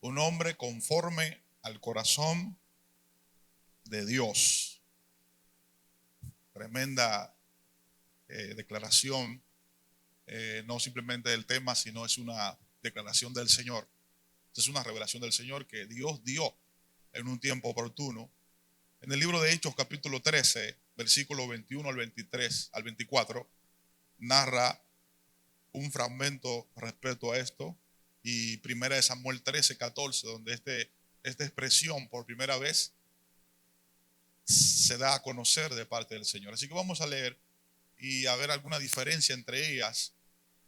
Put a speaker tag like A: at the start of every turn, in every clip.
A: Un hombre conforme al corazón de Dios. Tremenda declaración, no simplemente del tema, sino es una declaración del Señor. Es una revelación del Señor que Dios dio en un tiempo oportuno. En el libro de Hechos, capítulo 13, versículo 21 al 23 al 24, narra un fragmento respecto a esto, y primera de Samuel 13, 14, donde esta expresión por primera vez se da a conocer de parte del Señor. Así que vamos a leer y a ver alguna diferencia entre ellas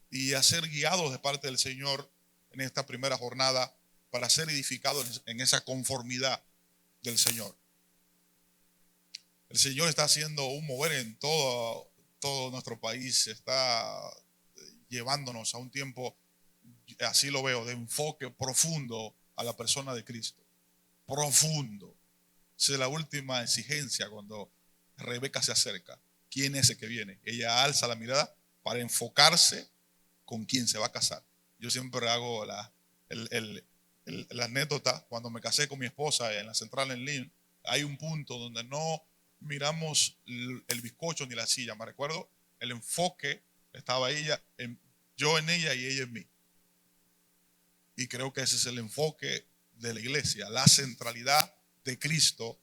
A: y a ser guiados de parte del Señor en esta primera jornada para ser edificados en esa conformidad del Señor. El Señor está haciendo un mover en todo nuestro país, está llevándonos a un tiempo, así lo veo, de enfoque profundo a la persona de Cristo. Profundo. Esa es la última exigencia cuando Rebeca se acerca. ¿Quién es el que viene? Ella alza la mirada para enfocarse con quién se va a casar. Yo siempre hago la anécdota. Cuando me casé con mi esposa en la central en Lynn, hay un punto donde no miramos el bizcocho ni la silla. Me recuerdo, el enfoque estaba yo en ella y ella en mí. Y creo que ese es el enfoque de la iglesia. La centralidad de Cristo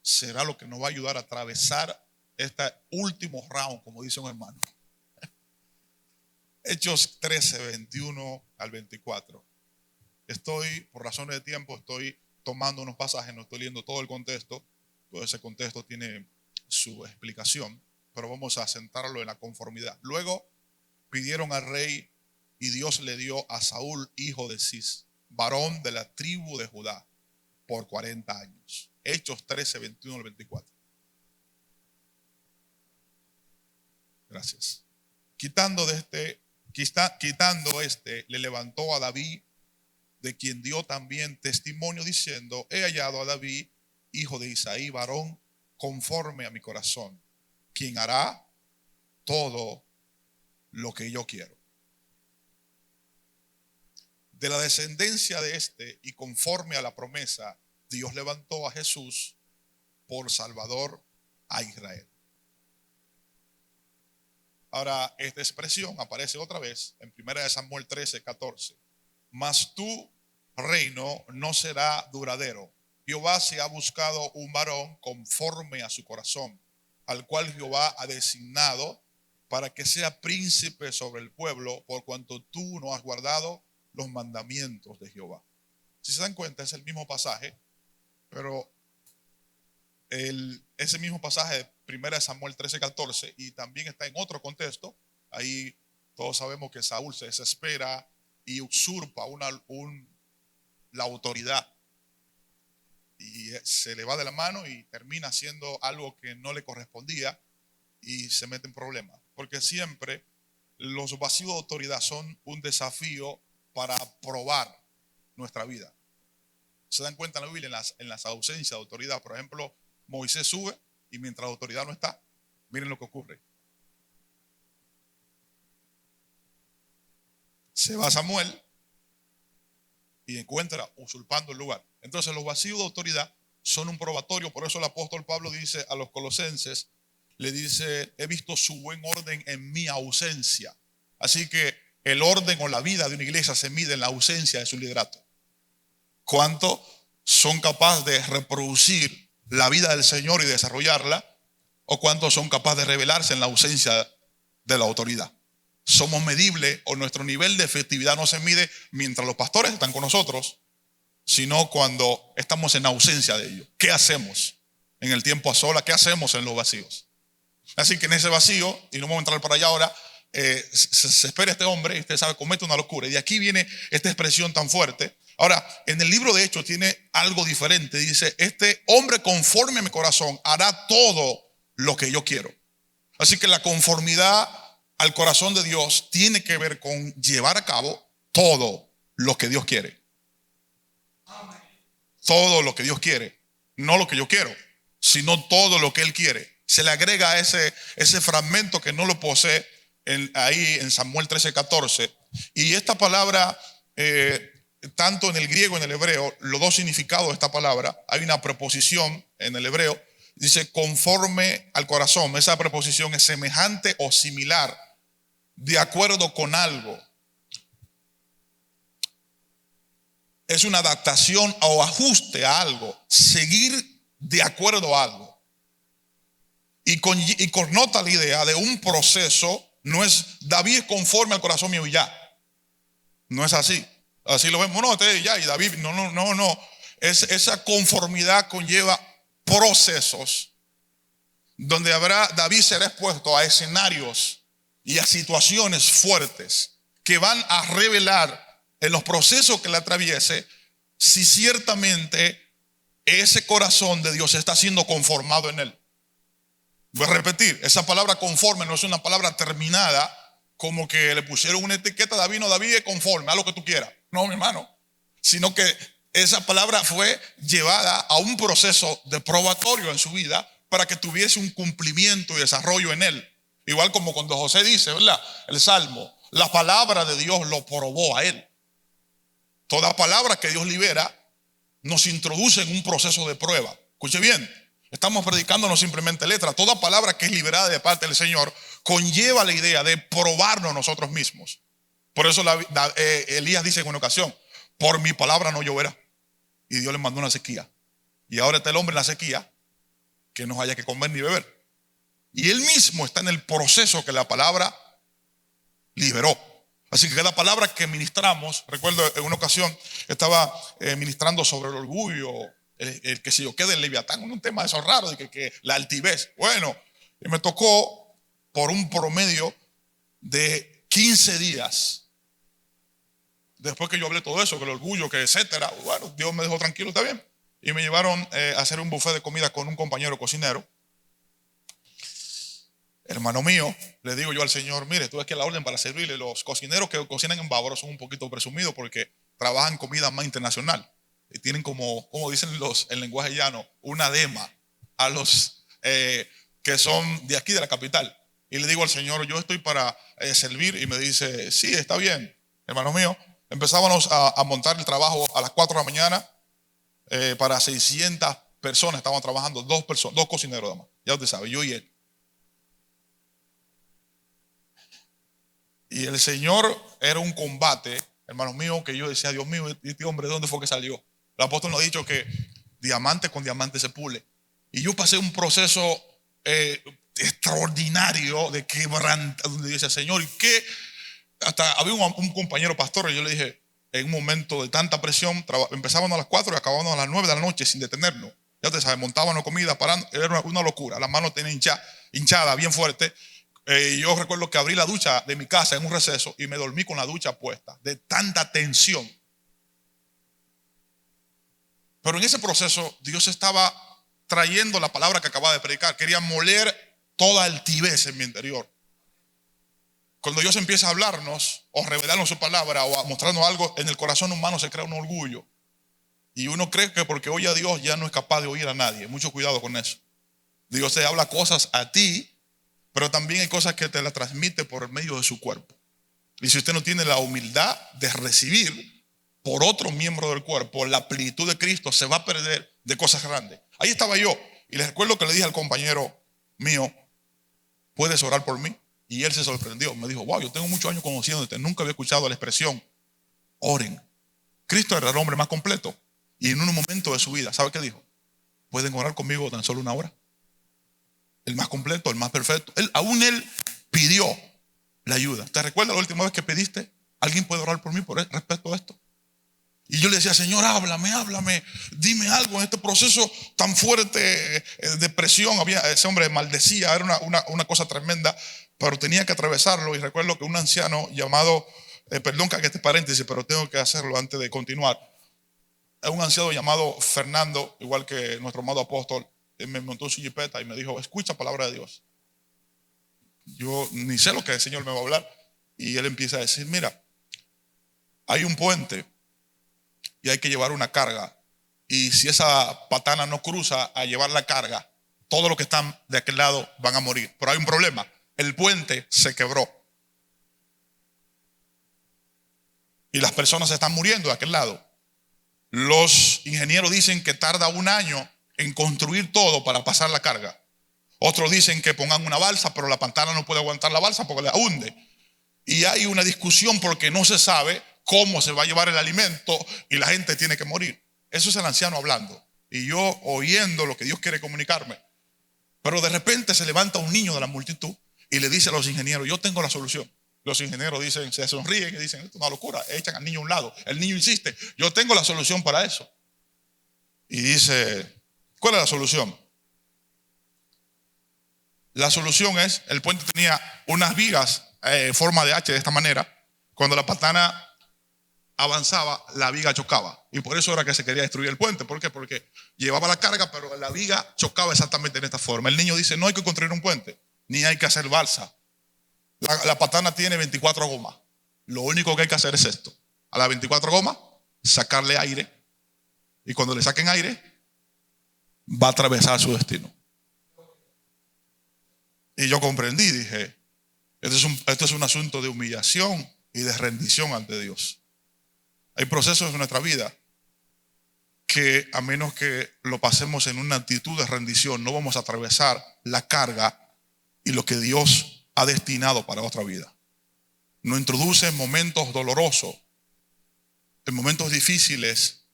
A: será lo que nos va a ayudar a atravesar este último round, como dice un hermano. Hechos 13, 21 al 24. Por razones de tiempo, estoy tomando unos pasajes, no estoy leyendo todo el contexto. Todo ese contexto tiene su explicación, pero vamos a centrarlo en la conformidad. Luego pidieron al rey y Dios le dio a Saúl, hijo de Cis, varón de la tribu de Judá, por 40 años. Hechos 13, 21 al 24. Gracias. Quitando le levantó a David, de quien dio también testimonio diciendo: he hallado a David, hijo de Isaí, varón conforme a mi corazón, quien hará todo lo que yo quiero. De la descendencia de y conforme a la promesa, Dios levantó a Jesús por Salvador a Israel. Ahora, esta expresión aparece otra vez en 1 Samuel 13, 14. Mas tu reino no será duradero. Jehová se ha buscado un varón conforme a su corazón, al cual Jehová ha designado para que sea príncipe sobre el pueblo, por cuanto tú no has guardado los mandamientos de Jehová. Si se dan cuenta, es el mismo pasaje, pero ese mismo pasaje de 1 Samuel 13, 14, y también está en otro contexto. Ahí todos sabemos que Saúl se desespera y usurpa la autoridad, y se le va de la mano y termina haciendo algo que no le correspondía y se mete en problemas, porque siempre los vacíos de autoridad son un desafío para probar nuestra vida. Se dan cuenta en la Biblia en las ausencias de autoridad. Por ejemplo, Moisés sube y mientras la autoridad no está, miren lo que ocurre. Se va Samuel y encuentra usurpando el lugar. Entonces los vacíos de autoridad son un probatorio. Por eso el apóstol Pablo dice a los colosenses, le dice: he visto su buen orden en mi ausencia. Así que el orden o la vida de una iglesia se mide en la ausencia de su liderato. ¿Cuánto son capaces de reproducir la vida del Señor y desarrollarla? ¿O cuántos son capaces de rebelarse en la ausencia de la autoridad? Somos medibles, o nuestro nivel de efectividad no se mide mientras los pastores están con nosotros, sino cuando estamos en ausencia de ellos. ¿Qué hacemos en el tiempo a solas? ¿Qué hacemos en los vacíos? Así que en ese vacío, y no vamos a entrar para allá ahora, se espera este hombre, y usted sabe, comete una locura. Y de aquí viene esta expresión tan fuerte. Ahora, en el libro de Hechos tiene algo diferente. Dice: este hombre conforme a mi corazón hará todo lo que yo quiero. Así que la conformidad al corazón de Dios tiene que ver con llevar a cabo todo lo que Dios quiere. Todo lo que Dios quiere. No lo que yo quiero, sino todo lo que Él quiere. Se le agrega ese fragmento que no lo posee ahí en Samuel 13, 14. Y esta palabra tanto en el griego y en el hebreo, los dos significados de esta palabra, hay una preposición en el hebreo, dice conforme al corazón. Esa preposición es semejante o similar, de acuerdo con algo. Es una adaptación o ajuste a algo, seguir de acuerdo a algo. Y connota la idea de un proceso. No es David es conforme al corazón mío y ya. No es así. Así lo vemos, no, ya, y David, no. Esa conformidad conlleva procesos donde David será expuesto a escenarios y a situaciones fuertes que van a revelar en los procesos que le atraviese si ciertamente ese corazón de Dios está siendo conformado en él. Voy a repetir, esa palabra conforme no es una palabra terminada, como que le pusieron una etiqueta a David, no, David es conforme, haz lo que tú quieras. No, mi hermano, sino que esa palabra fue llevada a un proceso de probatorio en su vida para que tuviese un cumplimiento y desarrollo en él. Igual como cuando José dice, ¿verdad? El Salmo, la palabra de Dios lo probó a él. Toda palabra que Dios libera nos introduce en un proceso de prueba. Escuche bien. Estamos predicando no simplemente letras. Toda palabra que es liberada de parte del Señor conlleva la idea de probarnos nosotros mismos. Por eso Elías dice en una ocasión, por mi palabra no lloverá. Y Dios le mandó una sequía. Y ahora está el hombre en la sequía, que no haya que comer ni beber. Y él mismo está en el proceso que la palabra liberó. Así que cada palabra que ministramos, recuerdo en una ocasión estaba ministrando sobre el orgullo, el que se yo quede el leviatán, un tema de esos raros, de que la altivez. Bueno, y me tocó por un promedio de 15 días. Después que yo hablé todo eso, que el orgullo, que etcétera, bueno, Dios me dejó tranquilo, está bien. Y me llevaron a hacer un buffet de comida con un compañero cocinero. Hermano mío, le digo yo al Señor, mire, tú aquí a la orden para servirle. Los cocineros que cocinan en Bávaro son un poquito presumidos porque trabajan comida más internacional. Y tienen como dicen el lenguaje llano, una dema a los que son de aquí de la capital. Y le digo al Señor, yo estoy para servir. Y me dice, sí, está bien, hermano mío. Empezábamos a montar el trabajo a las 4 de la mañana. Para 600 personas estaban trabajando, dos cocineros nada más. Ya usted sabe, yo y él. Y el Señor era un combate, hermano mío, que yo decía, Dios mío, este hombre, ¿de dónde fue que salió? El apóstol nos ha dicho que diamante con diamante se pule. Y yo pasé un proceso extraordinario de quebrantamiento, donde dice, Señor, ¿y qué? Hasta había un compañero pastor y yo le dije, en un momento de tanta presión, empezábamos a las 4 y acabábamos a las 9 de la noche sin detenernos. Ya usted sabe, montábamos comida, parando, era una locura. Las manos tenían hinchada bien fuerte. Yo recuerdo que abrí la ducha de mi casa en un receso y me dormí con la ducha puesta, de tanta tensión. Pero en ese proceso Dios estaba trayendo la palabra que acababa de predicar. Quería moler toda altivez en mi interior. Cuando Dios empieza a hablarnos o revelarnos su palabra o a mostrarnos algo, en el corazón humano se crea un orgullo. Y uno cree que porque oye a Dios ya no es capaz de oír a nadie. Mucho cuidado con eso. Dios te habla cosas a ti, pero también hay cosas que te las transmite por medio de su cuerpo. Y si usted no tiene la humildad de recibir por otro miembro del cuerpo la plenitud de Cristo, se va a perder de cosas grandes. Ahí estaba yo y les recuerdo que le dije al compañero mío, ¿puedes orar por mí? Y él se sorprendió, me dijo, wow, yo tengo muchos años conociéndote, nunca había escuchado la expresión, oren. Cristo era el hombre más completo y en un momento de su vida, ¿sabe qué dijo? ¿Pueden orar conmigo tan solo una hora? El más completo, el más perfecto. Aún él pidió la ayuda. ¿Te recuerdas la última vez que pediste? ¿Alguien puede orar por mí respecto a esto? Y yo le decía, Señor, háblame, dime algo en este proceso tan fuerte de presión. Ese hombre maldecía, era una cosa tremenda, pero tenía que atravesarlo. Y recuerdo que un anciano llamado, perdón que haga este paréntesis, pero tengo que hacerlo antes de continuar. Un anciano llamado Fernando, igual que nuestro amado apóstol, me montó en su jipeta y me dijo, escucha palabra de Dios. Yo ni sé lo que el Señor me va a hablar. Y él empieza a decir, mira, hay un puente y hay que llevar una carga. Y si esa patana no cruza a llevar la carga, todos los que están de aquel lado van a morir. Pero hay un problema, el puente se quebró. y las personas están muriendo de aquel lado. Los ingenieros dicen que tarda 1 año en construir todo para pasar la carga. Otros dicen que pongan una balsa, pero la pantana no puede aguantar la balsa porque la hunde. Y hay una discusión porque no se sabe cómo se va a llevar el alimento y la gente tiene que morir. Eso es el anciano hablando y yo oyendo lo que Dios quiere comunicarme. Pero de repente se levanta un niño de la multitud y le dice a los ingenieros: yo tengo la solución. Los ingenieros dicen, se sonríen y dicen: esto es una locura. Echan al niño a un lado. El niño insiste: yo tengo la solución para eso. Y dice: ¿cuál es la solución? La solución es, el puente tenía unas vigas forma de H de esta manera. Cuando la pantana avanzaba, la viga chocaba. Y por eso era que se quería destruir el puente. ¿Por qué? Porque llevaba la carga, pero la viga chocaba exactamente en esta forma. El niño dice: no hay que construir un puente, ni hay que hacer balsa. La pantana tiene 24 gomas. Lo único que hay que hacer es esto: a las 24 gomas, sacarle aire. Y cuando le saquen aire, va a atravesar su destino. Y yo comprendí, dije: esto es un asunto de humillación y de rendición ante Dios. Hay procesos en nuestra vida que, a menos que lo pasemos en una actitud de rendición, no vamos a atravesar la carga y lo que Dios ha destinado para otra vida. Nos introduce en momentos dolorosos, en momentos difíciles,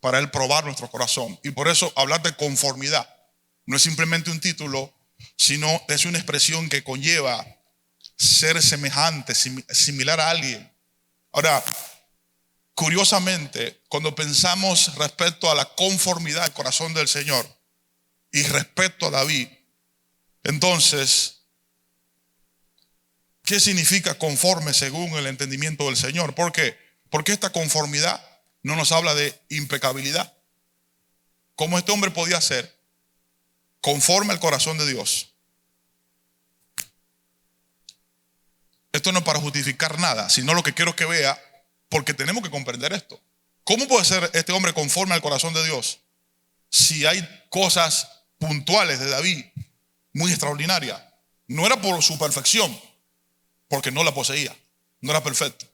A: para Él probar nuestro corazón. Y por eso hablar de conformidad no es simplemente un título, sino es una expresión que conlleva ser semejante, similar a alguien. Ahora, curiosamente, cuando pensamos respecto a la conformidad del corazón del Señor y respecto a David, entonces, ¿qué significa conforme según el entendimiento del Señor? ¿Por qué? Porque esta conformidad no nos habla de impecabilidad. ¿Cómo este hombre podía ser conforme al corazón de Dios? Esto no es para justificar nada, sino lo que quiero que vea, porque tenemos que comprender esto. ¿Cómo puede ser este hombre conforme al corazón de Dios si hay cosas puntuales de David muy extraordinarias? No era por su perfección, porque no la poseía, no era perfecto.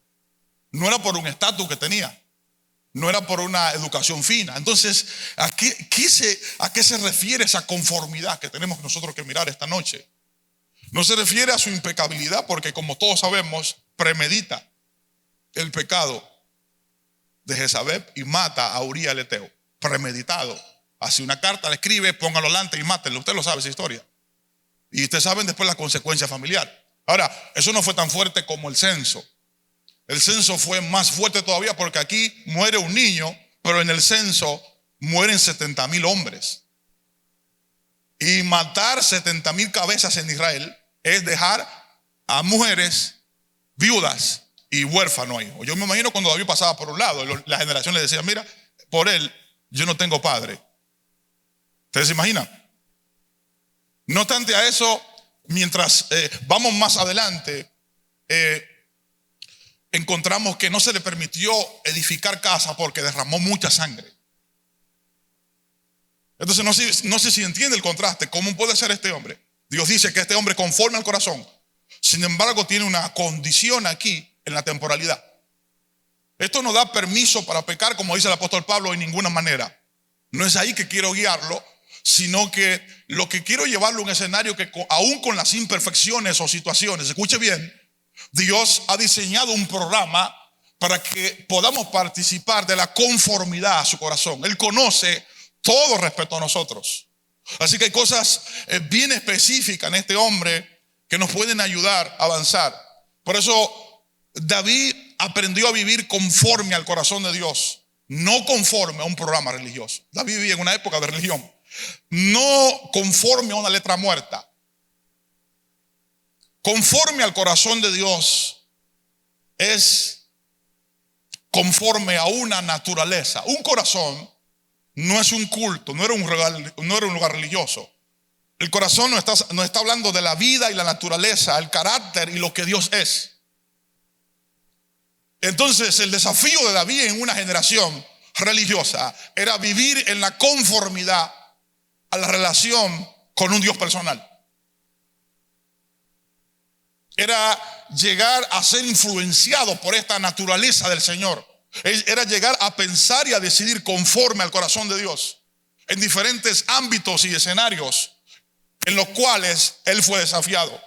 A: No era por un estatus que tenía, no era por una educación fina. Entonces, ¿a qué se refiere esa conformidad que tenemos nosotros que mirar esta noche? No se refiere a su impecabilidad, porque como todos sabemos, premedita el pecado de Jezabel y mata a Uría el Eteo. Premeditado. Hace una carta, le escribe: póngalo delante y mátenlo. Usted lo sabe esa historia. Y ustedes saben después la consecuencia familiar. Ahora, eso no fue tan fuerte como el censo. El censo fue más fuerte todavía, porque aquí muere un niño, pero en el censo mueren 70,000 hombres. Y matar 70,000 cabezas en Israel es dejar a mujeres viudas y huérfanos ahí. Yo me imagino cuando David pasaba por un lado, la generación le decía: mira, por él yo no tengo padre. ¿Ustedes se imaginan? No obstante a eso, mientras vamos más adelante, encontramos que no se le permitió edificar casa porque derramó mucha sangre. Entonces no sé si entiende el contraste. ¿Cómo puede ser este hombre? Dios dice que este hombre conforme al corazón. Sin embargo, tiene una condición aquí en la temporalidad. Esto no da permiso para pecar, como dice el apóstol Pablo, en ninguna manera. No es ahí que quiero guiarlo, sino que lo que quiero llevarlo a un escenario que aún con las imperfecciones o situaciones, escuche bien, Dios ha diseñado un programa para que podamos participar de la conformidad a su corazón. Él conoce todo respecto a nosotros. Así que hay cosas bien específicas en este hombre que nos pueden ayudar a avanzar. Por eso David aprendió a vivir conforme al corazón de Dios, no conforme a un programa religioso. David vivía en una época de religión, no conforme a una letra muerta. Conforme al corazón de Dios es conforme a una naturaleza. Un corazón no es un culto, no era un lugar religioso. El corazón nos está hablando de la vida y la naturaleza, el carácter y lo que Dios es. Entonces, el desafío de David en una generación religiosa era vivir en la conformidad a la relación con un Dios personal. era llegar a ser influenciado por esta naturaleza del Señor. Era llegar a pensar y a decidir conforme al corazón de Dios en diferentes ámbitos y escenarios en los cuales él fue desafiado.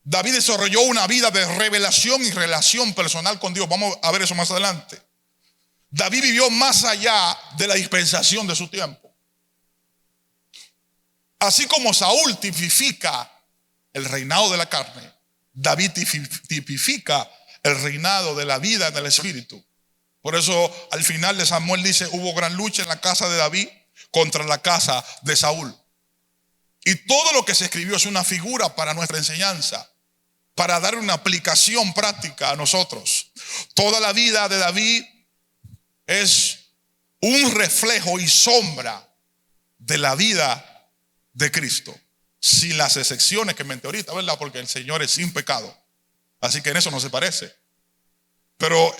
A: David desarrolló una vida de revelación y relación personal con Dios. Vamos a ver eso más adelante. David vivió más allá de la dispensación de su tiempo. Así como Saúl tipifica el reinado de la carne, David tipifica el reinado de la vida en el espíritu. Por eso al final de Samuel dice: hubo gran lucha en la casa de David contra la casa de Saúl. Y todo lo que se escribió es una figura para nuestra enseñanza, para dar una aplicación práctica a nosotros. Toda la vida de David es un reflejo y sombra de la vida de Cristo, sin las excepciones que menté ahorita, ¿verdad? Porque el Señor es sin pecado, así que en eso no se parece. Pero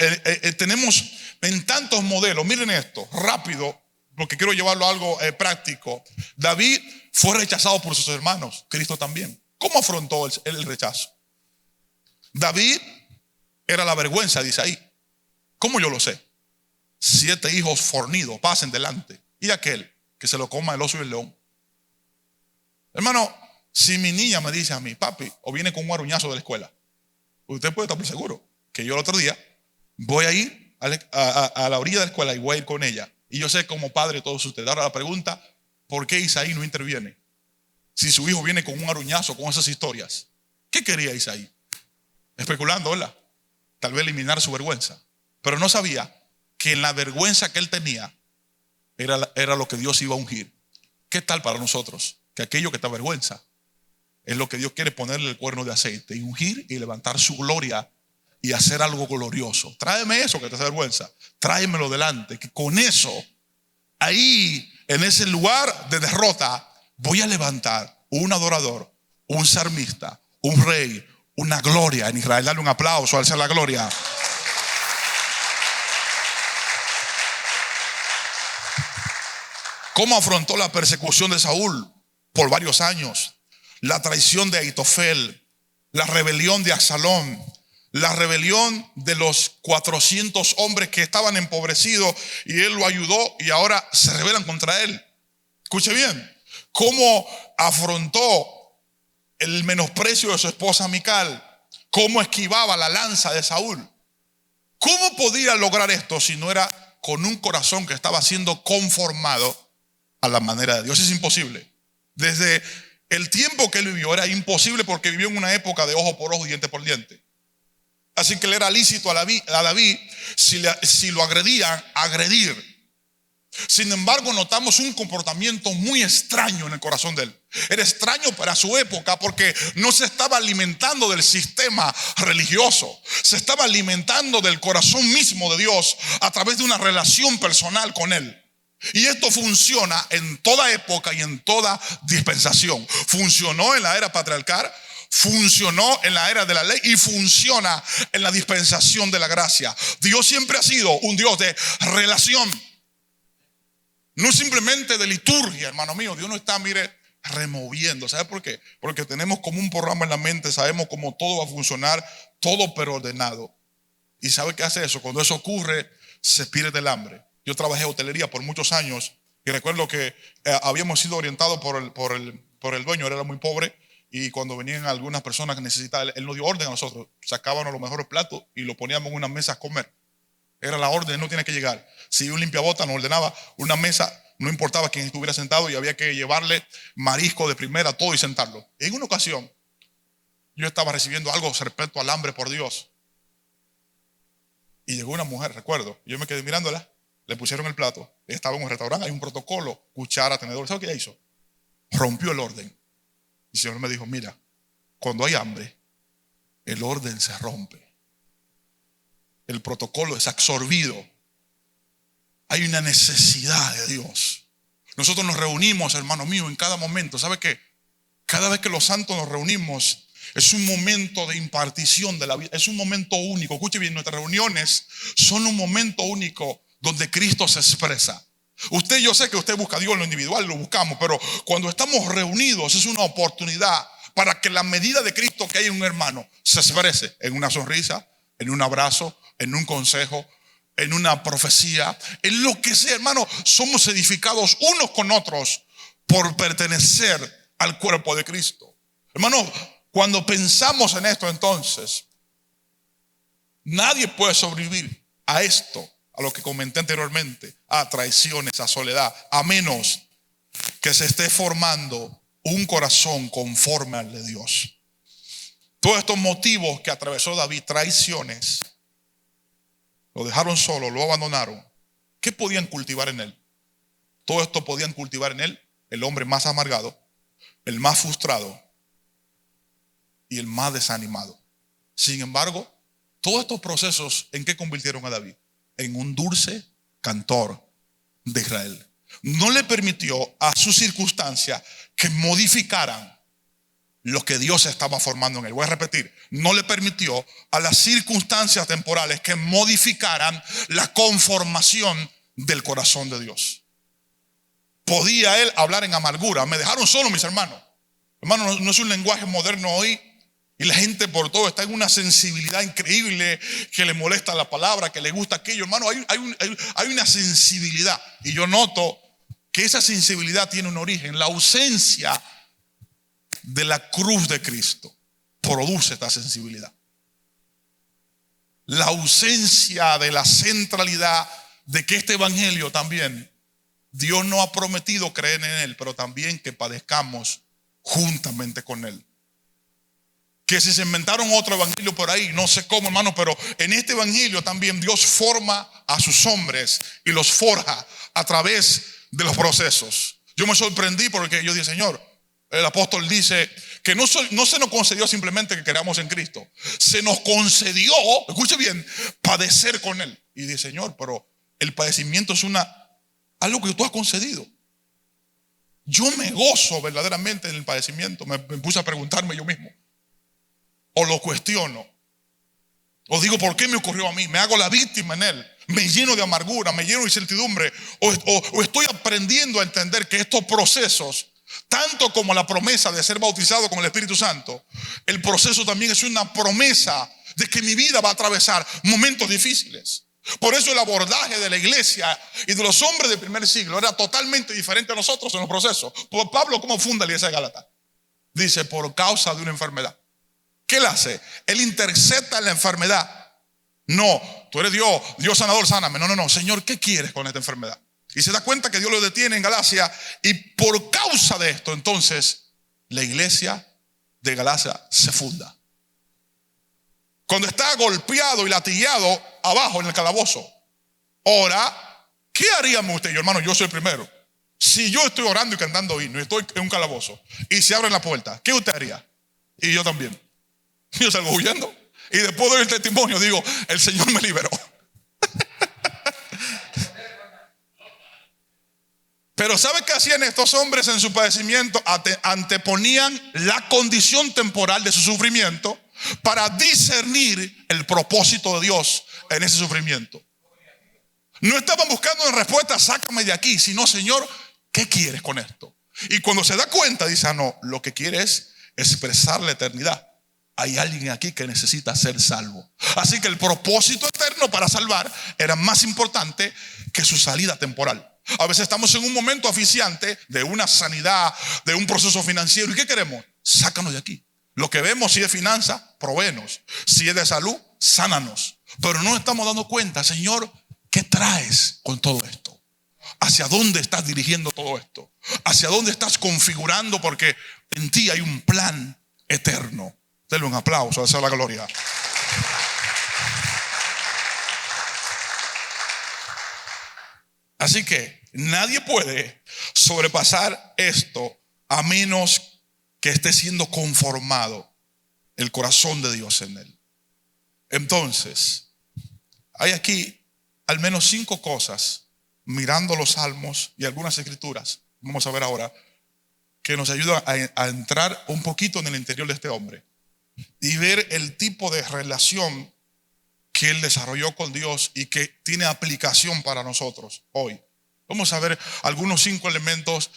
A: tenemos en tantos modelos. Miren esto, rápido, porque quiero llevarlo a algo práctico. David fue rechazado por sus hermanos, Cristo también. ¿Cómo afrontó el rechazo? David era la vergüenza, dice ahí. ¿Cómo yo lo sé? 7 hijos fornidos pasen delante, y aquel que se lo coma el oso y el león. Hermano, si mi niña me dice a mí: papi, o viene con un aruñazo de la escuela, usted puede estar muy seguro que yo el otro día voy a ir a la orilla de la escuela y voy a ir con ella. Y yo sé como padre todos ustedes. Ahora la pregunta: ¿por qué Isaí no interviene? Si su hijo viene con un aruñazo, con esas historias, ¿qué quería Isaí? Especulando, ¿verdad? Tal vez eliminar su vergüenza. Pero no sabía que en la vergüenza que él tenía era lo que Dios iba a ungir. ¿Qué tal para nosotros? Que aquello que te avergüenza es lo que Dios quiere ponerle el cuerno de aceite y ungir y levantar su gloria y hacer algo glorioso. Tráeme eso que te hace vergüenza, tráemelo delante, que con eso, ahí en ese lugar de derrota, voy a levantar un adorador, un salmista, un rey, una gloria en Israel. Dale un aplauso al ser la gloria. ¿Cómo afrontó la persecución de Saúl por varios años? La traición de Ahitofel, la rebelión de Absalón, la rebelión de los 400 hombres que estaban empobrecidos y él lo ayudó y ahora se rebelan contra él. Escuche bien, cómo afrontó el menosprecio de su esposa Mical, cómo esquivaba la lanza de Saúl. ¿Cómo podía lograr esto si no era con un corazón que estaba siendo conformado a la manera de Dios? Es imposible. Desde el tiempo que él vivió era imposible, porque vivió en una época de ojo por ojo y diente por diente. Así que le era lícito a David, si lo agredían, agredir. Sin embargo, notamos un comportamiento muy extraño en el corazón de él. Era extraño para su época porque no se estaba alimentando del sistema religioso. Se estaba alimentando del corazón mismo de Dios a través de una relación personal con él. Y esto funciona en toda época y en toda dispensación. Funcionó en la era patriarcal, funcionó en la era de la ley y funciona en la dispensación de la gracia. Dios siempre ha sido un Dios de relación, no simplemente de liturgia, hermano mío. Dios no está, mire, removiendo. ¿Sabe por qué? Porque tenemos como un programa en la mente, sabemos cómo todo va a funcionar, todo pero ordenado. ¿Y sabe qué hace eso? Cuando eso ocurre, se pierde el hambre. Yo trabajé en hotelería por muchos años y recuerdo que habíamos sido orientados por el dueño. Él era muy pobre y cuando venían algunas personas que necesitaban, él nos dio orden a nosotros. Sacábamos los mejores platos y lo poníamos en una mesa a comer. Era la orden, no tiene que llegar. Si un limpiabota nos ordenaba una mesa, no importaba quién estuviera sentado y había que llevarle marisco de primera, todo y sentarlo. En una ocasión, yo estaba recibiendo algo respecto al hambre por Dios. Y llegó una mujer, recuerdo. Yo me quedé mirándola. Le pusieron el plato. Estaba en un restaurante, hay un protocolo, cuchara, tenedor. ¿Sabe qué ella hizo? Rompió el orden. El Señor me dijo: mira, cuando hay hambre, el orden se rompe. El protocolo es absorbido. Hay una necesidad de Dios. Nosotros nos reunimos, hermano mío, en cada momento. ¿Sabe qué? Cada vez que los santos nos reunimos, es un momento de impartición de la vida. Es un momento único. Escuche bien, nuestras reuniones son un momento único donde Cristo se expresa. Yo sé que usted busca a Dios en lo individual, lo buscamos, pero cuando estamos reunidos es una oportunidad para que la medida de Cristo que hay en un hermano se exprese en una sonrisa, en un abrazo, en un consejo, en una profecía, en lo que sea, hermano. Somos edificados unos con otros por pertenecer al cuerpo de Cristo. Hermano, cuando pensamos en esto, entonces, nadie puede sobrevivir a esto, a lo que comenté anteriormente, a traiciones, a soledad, a menos que se esté formando un corazón conforme al de Dios. Todos estos motivos que atravesó David, traiciones, lo dejaron solo, lo abandonaron. ¿Qué podían cultivar en él? Todo esto podían cultivar en él el hombre más amargado, el más frustrado y el más desanimado. Sin embargo, todos estos procesos, ¿en qué convirtieron a David? En un dulce cantor de Israel. No le permitió a sus circunstancias que modificaran lo que Dios estaba formando en él. Voy a repetir, no le permitió a las circunstancias temporales que modificaran la conformación del corazón de Dios. Podía él hablar en amargura. Me dejaron solo, mis hermanos. Hermano, no es un lenguaje moderno hoy. Y la gente por todo está en una sensibilidad increíble, que le molesta la palabra, que le gusta aquello. Hermano, hay una sensibilidad. Y yo noto que esa sensibilidad tiene un origen. La ausencia de la cruz de Cristo produce esta sensibilidad. La ausencia de la centralidad de que este evangelio también, Dios no ha prometido creer en él, pero también que padezcamos juntamente con él. Que si se inventaron otro evangelio por ahí, no sé cómo, hermano, pero en este evangelio también Dios forma a sus hombres y los forja a través de los procesos. Yo me sorprendí porque yo dije, Señor, el apóstol dice que no se nos concedió simplemente que creamos en Cristo. Se nos concedió, escuche bien, padecer con él. Y dije, Señor, pero el padecimiento es algo que tú has concedido. Yo me gozo verdaderamente en el padecimiento. Me puse a preguntarme yo mismo. O lo cuestiono, o digo, ¿por qué me ocurrió a mí? Me hago la víctima en él, me lleno de amargura, me lleno de incertidumbre, o estoy aprendiendo a entender que estos procesos, tanto como la promesa de ser bautizado con el Espíritu Santo, el proceso también es una promesa de que mi vida va a atravesar momentos difíciles. Por eso el abordaje de la iglesia y de los hombres del primer siglo era totalmente diferente a nosotros en los procesos. Pablo, ¿cómo funda la iglesia de Gálatas? Dice, por causa de una enfermedad. ¿Qué él hace? Él intercepta la enfermedad. No, tú eres Dios sanador, sáname. No, Señor, ¿qué quieres con esta enfermedad? Y se da cuenta que Dios lo detiene en Galacia. Y por causa de esto, entonces, la iglesia de Galacia se funda. Cuando está golpeado y latigueado abajo en el calabozo, ora, ¿qué haríamos usted y yo, hermano? Yo soy el primero. Si yo estoy orando y cantando himno y estoy en un calabozo y se abre la puerta, ¿qué usted haría? Y yo también. Yo salgo huyendo y después doy el testimonio, digo, el Señor me liberó. Pero ¿sabe qué hacían estos hombres en su padecimiento? Anteponían la condición temporal de su sufrimiento para discernir el propósito de Dios en ese sufrimiento. No estaban buscando una respuesta, sácame de aquí, sino, Señor, ¿qué quieres con esto? Y cuando se da cuenta, dice, no, lo que quiere es expresar la eternidad. Hay alguien aquí que necesita ser salvo. Así que el propósito eterno para salvar era más importante que su salida temporal. A veces estamos en un momento aficiante de una sanidad, de un proceso financiero. ¿Y qué queremos? Sácanos de aquí. Lo que vemos, si es finanza, provéenos. Si es de salud, sánanos. Pero no estamos dando cuenta, Señor, ¿qué traes con todo esto? ¿Hacia dónde estás dirigiendo todo esto? ¿Hacia dónde estás configurando? Porque en ti hay un plan eterno. Denle un aplauso, deseo la gloria. Así que nadie puede sobrepasar esto a menos que esté siendo conformado el corazón de Dios en él. Entonces, hay aquí al menos 5 cosas, mirando los salmos y algunas escrituras, vamos a ver ahora, que nos ayudan a entrar un poquito en el interior de este hombre y ver el tipo de relación que él desarrolló con Dios y que tiene aplicación para nosotros hoy. Vamos a ver algunos 5 elementos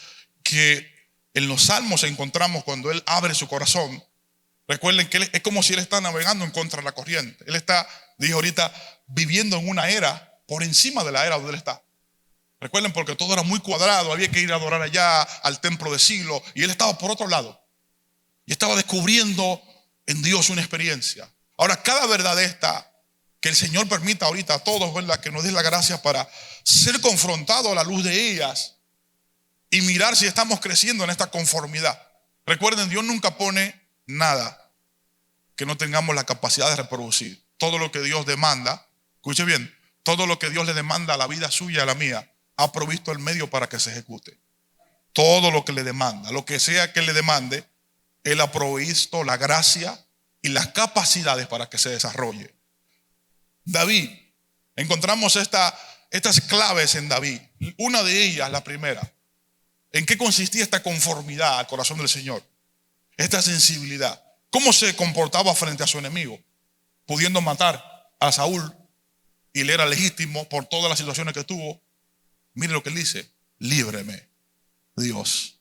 A: que en los salmos encontramos cuando él abre su corazón. Recuerden que es como si él está navegando en contra de la corriente. Él está, dije ahorita, viviendo en una era por encima de la era donde él está. Recuerden, porque todo era muy cuadrado, había que ir a adorar allá al templo de Silo, y él estaba por otro lado y estaba descubriendo en Dios una experiencia. Ahora, cada verdad esta que el Señor permita ahorita a todos, ¿verdad?, que nos dé la gracia para ser confrontados a la luz de ellas y mirar si estamos creciendo en esta conformidad. Recuerden, Dios nunca pone nada que no tengamos la capacidad de reproducir. Todo lo que Dios demanda, escuche bien, todo lo que Dios le demanda a la vida suya y a la mía, ha provisto el medio para que se ejecute. Todo lo que le demanda, lo que sea que le demande, Él ha provisto la gracia y las capacidades para que se desarrolle. David, encontramos estas claves en David. Una de ellas, la primera, ¿en qué consistía esta conformidad al corazón del Señor? Esta sensibilidad. ¿Cómo se comportaba frente a su enemigo? Pudiendo matar a Saúl, y le era legítimo por todas las situaciones que tuvo. Mire lo que él dice: líbreme, Dios.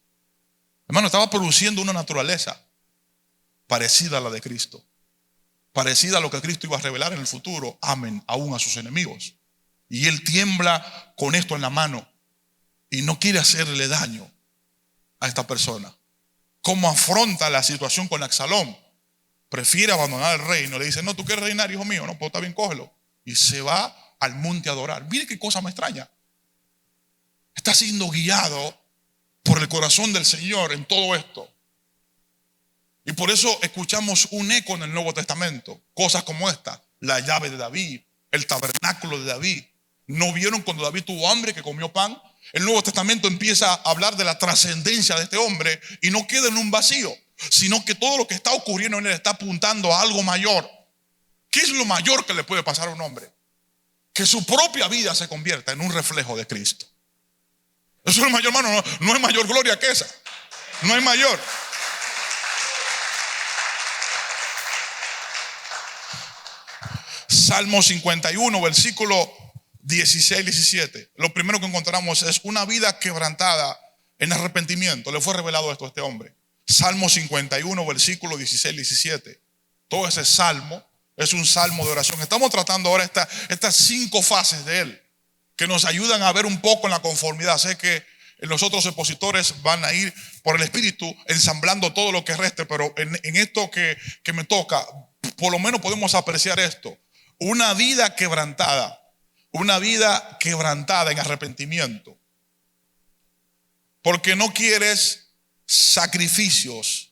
A: Hermano, estaba produciendo una naturaleza parecida a la de Cristo, parecida a lo que Cristo iba a revelar en el futuro. Amén, aún a sus enemigos. Y él tiembla con esto en la mano y no quiere hacerle daño a esta persona. ¿Cómo afronta la situación con Absalón? Prefiere abandonar el reino. Le dice: no, tú quieres reinar, hijo mío. No, pues está bien, cógelo. Y se va al monte a adorar. Mire qué cosa más extraña. Está siendo guiado por el corazón del Señor en todo esto. Y por eso escuchamos un eco en el Nuevo Testamento. Cosas como esta: la llave de David, el tabernáculo de David. ¿No vieron cuando David tuvo hambre que comió pan? El Nuevo Testamento empieza a hablar de la trascendencia de este hombre y no queda en un vacío, sino que todo lo que está ocurriendo en él está apuntando a algo mayor. ¿Qué es lo mayor que le puede pasar a un hombre? Que su propia vida se convierta en un reflejo de Cristo. Eso es lo mayor, hermano. No hay mayor gloria que esa. No hay mayor. Salmo 51, versículo 16-17. Lo primero que encontramos es una vida quebrantada en arrepentimiento. Le fue revelado esto a este hombre. Salmo 51, versículo 16-17. Todo ese salmo es un salmo de oración. Estamos tratando ahora estas 5 fases de él, que nos ayudan a ver un poco en la conformidad. Sé que los otros expositores van a ir por el Espíritu ensamblando todo lo que reste, pero en esto que me toca, por lo menos podemos apreciar esto: una vida quebrantada en arrepentimiento, porque no quieres sacrificios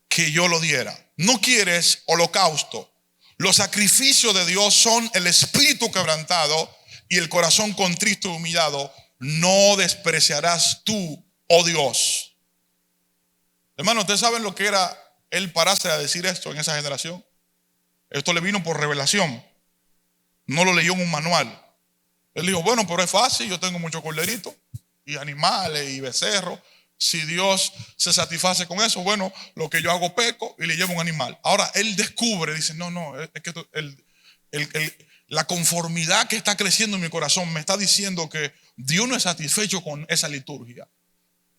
A: que yo lo diera, no quieres holocausto. Los sacrificios de Dios son el espíritu quebrantado y el corazón contrito y humillado. No despreciarás tú, oh Dios. Hermano, ¿ustedes saben lo que era él pararse a decir esto en esa generación? Esto le vino por revelación. No lo leyó en un manual. Él dijo: bueno, pero es fácil, yo tengo muchos corderitos y animales y becerros. Si Dios se satisface con eso, bueno, lo que yo hago peco y le llevo un animal. Ahora él descubre, dice: no, es que la conformidad que está creciendo en mi corazón me está diciendo que Dios no es satisfecho con esa liturgia.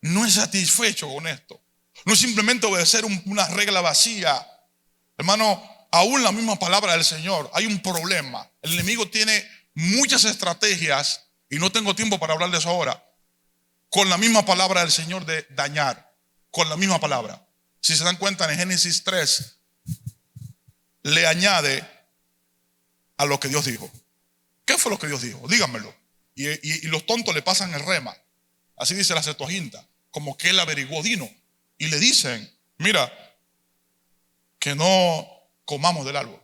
A: No es satisfecho con esto. No es simplemente obedecer una regla vacía. Hermano, aún la misma palabra del Señor, hay un problema. El enemigo tiene muchas estrategias, y no tengo tiempo para hablar de eso ahora, con la misma palabra del Señor, de dañar, con la misma palabra. Si se dan cuenta, en Génesis 3 le añade a lo que Dios dijo. ¿Qué fue lo que Dios dijo? Díganmelo. Y los tontos le pasan el rema. Así dice la Septuaginta, como que él averiguó. Dino. Y le dicen: mira, que no comamos del árbol.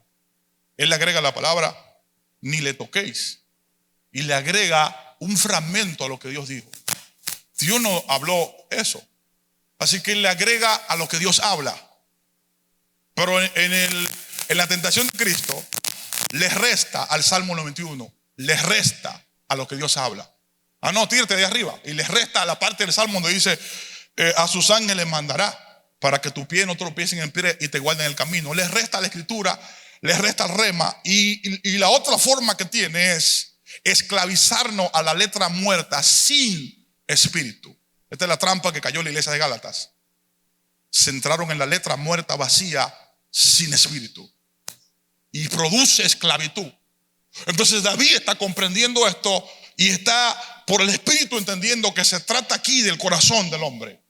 A: Él le agrega la palabra: ni le toquéis. Y le agrega un fragmento a lo que Dios dijo. Dios no habló eso. Así que él le agrega a lo que Dios habla. Pero en la tentación de Cristo le resta al Salmo 91. Le resta a lo que Dios habla. No, tírate de arriba. Y le resta a la parte del Salmo donde dice: a sus ángeles mandará para que tu pie no tropiece en el pie y te guarden en el camino. Le resta la escritura, le resta el rema. Y la otra forma que tiene es esclavizarnos a la letra muerta sin espíritu. Esta es la trampa que cayó en la iglesia de Gálatas. Se centraron en la letra muerta, vacía, sin espíritu, y produce esclavitud. Entonces David está comprendiendo esto y está por el espíritu entendiendo que se trata aquí del corazón del hombre.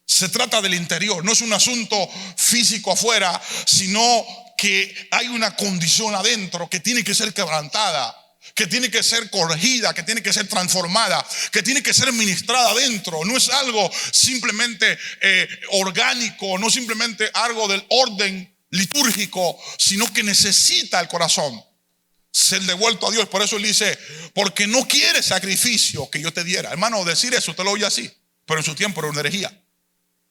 A: Se trata del interior, no es un asunto físico afuera, sino que hay una condición adentro que tiene que ser quebrantada, que tiene que ser corregida, que tiene que ser transformada, que tiene que ser ministrada adentro. No es algo simplemente orgánico, no simplemente algo del orden litúrgico, sino que necesita el corazón ser devuelto a Dios. Por eso él dice, porque no quiere sacrificio que yo te diera. Hermano, decir eso usted lo oye así, pero en su tiempo era una herejía,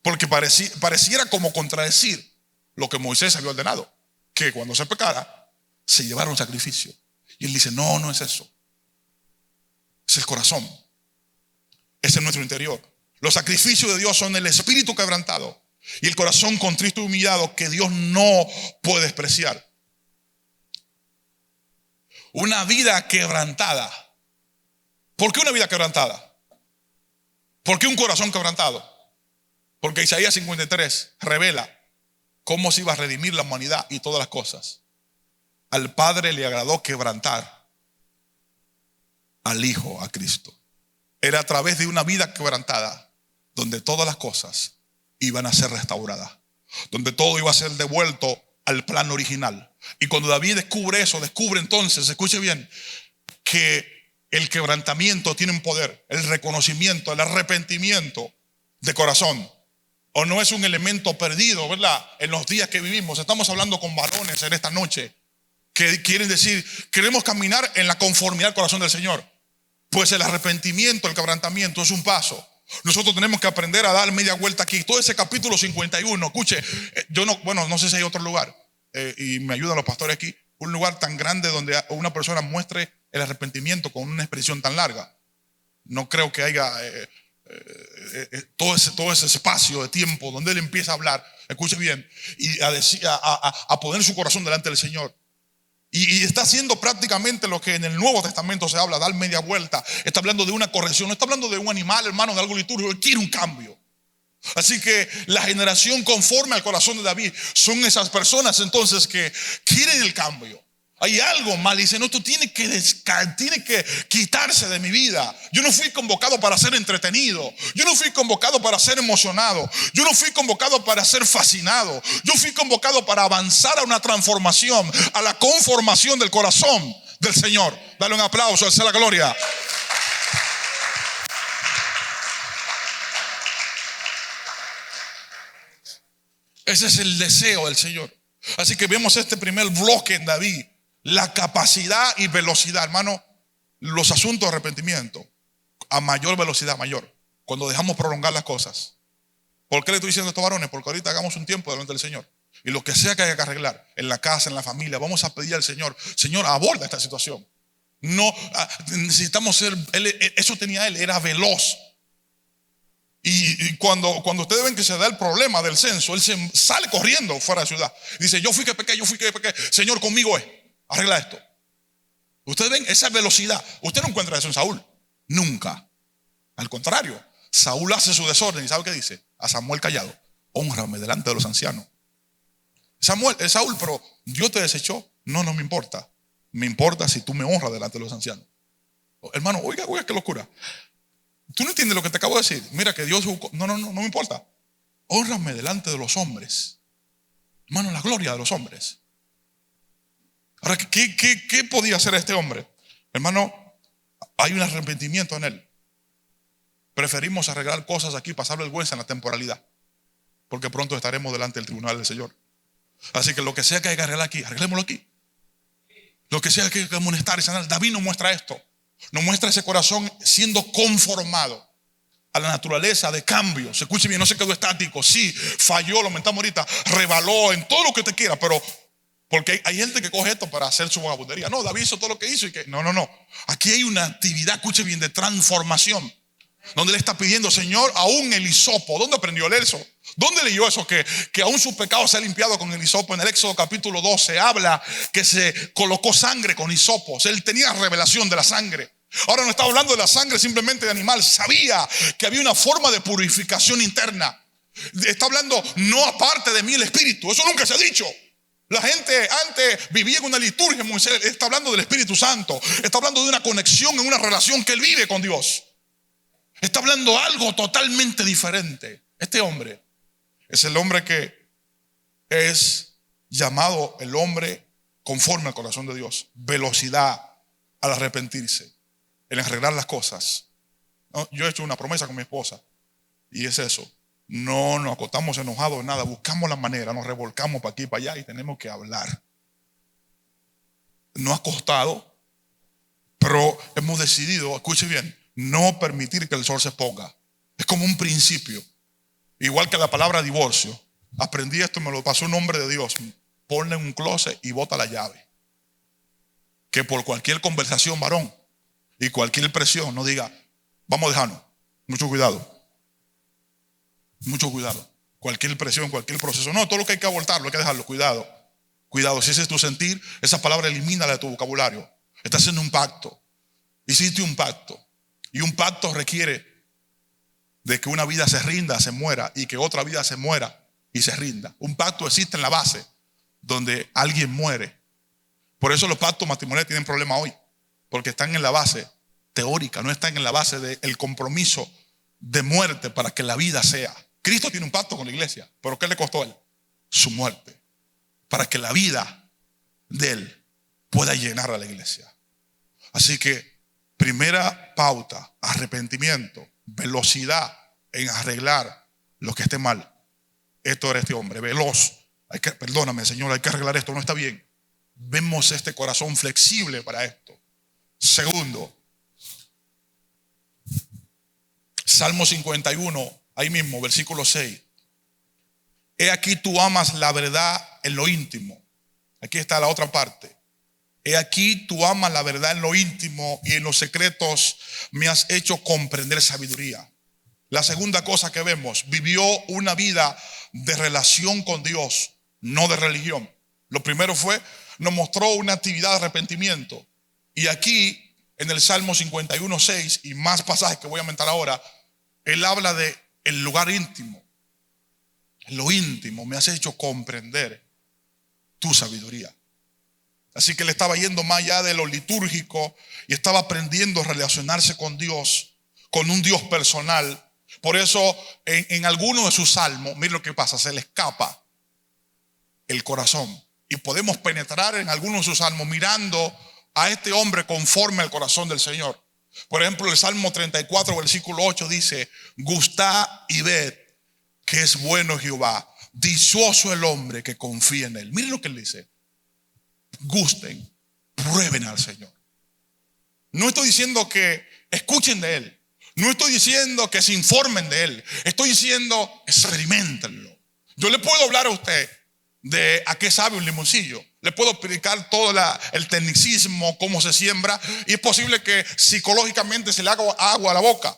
A: porque pareciera como contradecir lo que Moisés había ordenado, que cuando se pecara se llevara un sacrificio. Y él dice, no, no es eso. Es el corazón. Ese es nuestro interior. Los sacrificios de Dios son el espíritu quebrantado y el corazón contrito y humillado, que Dios no puede despreciar. Una vida quebrantada. ¿Por qué una vida quebrantada? ¿Por qué un corazón quebrantado? Porque Isaías 53 revela cómo se iba a redimir la humanidad y todas las cosas. Al Padre le agradó quebrantar al Hijo, a Cristo. Era a través de una vida quebrantada donde todas las cosas iban a ser restauradas, donde todo iba a ser devuelto al plan original. Y cuando David descubre eso, descubre entonces, escuche bien, que el quebrantamiento tiene un poder, el reconocimiento, el arrepentimiento de corazón. O no es un elemento perdido, ¿verdad? En los días que vivimos. Estamos hablando con varones en esta noche que quieren decir, queremos caminar en la conformidad al corazón del Señor. Pues el arrepentimiento, el quebrantamiento es un paso. Nosotros tenemos que aprender a dar media vuelta aquí. Todo ese capítulo 51, escuche, no sé si hay otro lugar, y me ayudan los pastores aquí, un lugar tan grande donde una persona muestre el arrepentimiento con una expresión tan larga. No creo que haya todo ese espacio de tiempo donde él empieza a hablar, escuche bien, y a poner su corazón delante del Señor. Y está haciendo prácticamente lo que en el Nuevo Testamento se habla, dar media vuelta. Está hablando de una corrección, no está hablando de un animal, hermano, de algo litúrgico. Él quiere un cambio. Así que la generación conforme al corazón de David son esas personas entonces que quieren el cambio. Hay algo mal, dice, no, esto tiene que quitarse de mi vida. Yo no fui convocado para ser entretenido. Yo no fui convocado para ser emocionado. Yo no fui convocado para ser fascinado. Yo fui convocado para avanzar a una transformación, a la conformación del corazón del Señor. Dale un aplauso, alza la gloria. Ese es el deseo del Señor. Así que vemos este primer bloque en David. La capacidad y velocidad, hermano. Los asuntos de arrepentimiento a mayor velocidad, mayor, cuando dejamos prolongar las cosas. ¿Por qué le estoy diciendo a estos varones? Porque ahorita hagamos un tiempo delante del Señor, y lo que sea que haya que arreglar en la casa, en la familia, vamos a pedir al Señor, Señor, aborda esta situación. No necesitamos ser, eso tenía él, era veloz. Y cuando ustedes ven que se da el problema del censo, él se sale corriendo fuera de ciudad. Dice, yo fui que pequé, Señor, conmigo es. Arregla esto. Ustedes ven esa velocidad. Usted no encuentra eso en Saúl. Nunca. Al contrario, Saúl hace su desorden. ¿Y sabe qué dice? A Samuel callado: hónrame delante de los ancianos. Saúl, pero Dios te desechó. No me importa. Me importa si tú me honras delante de los ancianos. Hermano, oiga qué locura. Tú no entiendes lo que te acabo de decir. Mira que Dios, no me importa. Hónrame delante de los hombres. Hermano, la gloria de los hombres. Ahora, ¿qué podía hacer este hombre? Hermano, hay un arrepentimiento en él. Preferimos arreglar cosas aquí, pasar vergüenza en la temporalidad, porque pronto estaremos delante del tribunal del Señor. Así que lo que sea que hay que arreglar aquí, arreglémoslo aquí. Lo que sea que hay que amonestar y sanar. David nos muestra esto. Nos muestra ese corazón siendo conformado a la naturaleza de cambio. Se escuche bien, no se quedó estático. Sí, falló, lo mentamos ahorita, rebaló en todo lo que te quiera, pero porque hay gente que coge esto para hacer su vagabundería. No, David hizo todo lo que hizo y que no. Aquí hay una actividad, escuche bien, de transformación, donde le está pidiendo, Señor, aún el hisopo. ¿Dónde aprendió él eso? ¿Dónde leyó eso? Que aún su pecado se ha limpiado con el hisopo. En el Éxodo capítulo 12 habla que se colocó sangre con hisopos. Él tenía revelación de la sangre. Ahora no está hablando de la sangre simplemente de animal. Sabía que había una forma de purificación interna. Está hablando, no aparte de mí el Espíritu. Eso nunca se ha dicho. La gente antes vivía en una liturgia. Moisés está hablando del Espíritu Santo. Está hablando de una conexión, en una relación que él vive con Dios. Está hablando algo totalmente diferente. Este hombre es el hombre que es llamado el hombre conforme al corazón de Dios. Velocidad al arrepentirse, en arreglar las cosas. Yo he hecho una promesa con mi esposa y es eso. No nos acostamos enojados, nada. Buscamos la manera, nos revolcamos para aquí y para allá y tenemos que hablar. No ha costado, pero hemos decidido, escuche bien, no permitir que el sol se ponga. Es como un principio. Igual que la palabra divorcio. Aprendí esto, me lo pasó un hombre de Dios. Ponle en un closet y bota la llave. Que por cualquier conversación, varón, y cualquier presión, no diga, vamos a dejarnos. Mucho cuidado. Mucho cuidado. Cualquier presión, cualquier proceso. No, todo lo que hay que abortarlo, hay que dejarlo. Cuidado. Cuidado. Si ese es tu sentir, esa palabra elimínala de tu vocabulario. Estás haciendo un pacto. Hiciste un pacto. Y un pacto requiere de que una vida se rinda, se muera, y que otra vida se muera y se rinda. Un pacto existe en la base donde alguien muere. Por eso los pactos matrimoniales tienen problema hoy, porque están en la base teórica, no están en la base del compromiso de muerte para que la vida sea. Cristo tiene un pacto con la iglesia, pero ¿qué le costó a él? Su muerte, para que la vida de él pueda llenar a la iglesia. Así que primera pauta, arrepentimiento, velocidad en arreglar lo que esté mal. Esto era este hombre, veloz. Perdóname, Señor, hay que arreglar esto, no está bien. Vemos este corazón flexible para esto. Segundo, Salmo 51, ahí mismo, versículo 6. He aquí tú amas la verdad en lo íntimo. Aquí está la otra parte. He aquí tú amas la verdad en lo íntimo y en los secretos me has hecho comprender sabiduría. La segunda cosa que vemos, vivió una vida de relación con Dios, no de religión. Lo primero fue, nos mostró una actividad de arrepentimiento. Y aquí, en el Salmo 51:6 y más pasajes que voy a mencionar ahora, él habla de el lugar íntimo. En lo íntimo me has hecho comprender tu sabiduría. Así que él estaba yendo más allá de lo litúrgico y estaba aprendiendo a relacionarse con Dios, con un Dios personal. Por eso en algunos de sus salmos, miren lo que pasa, se le escapa el corazón. Y podemos penetrar en algunos de sus salmos mirando a este hombre conforme al corazón del Señor. Por ejemplo, el Salmo 34, versículo 8 dice, gustad y ved que es bueno Jehová, dichoso el hombre que confía en él. Miren lo que él dice. Gusten, prueben al Señor. No estoy diciendo que escuchen de él. No estoy diciendo que se informen de él. Estoy diciendo experimentenlo. Yo le puedo hablar a usted de a qué sabe un limoncillo. Le puedo explicar todo el tecnicismo, cómo se siembra, y es posible que psicológicamente se le haga agua a la boca.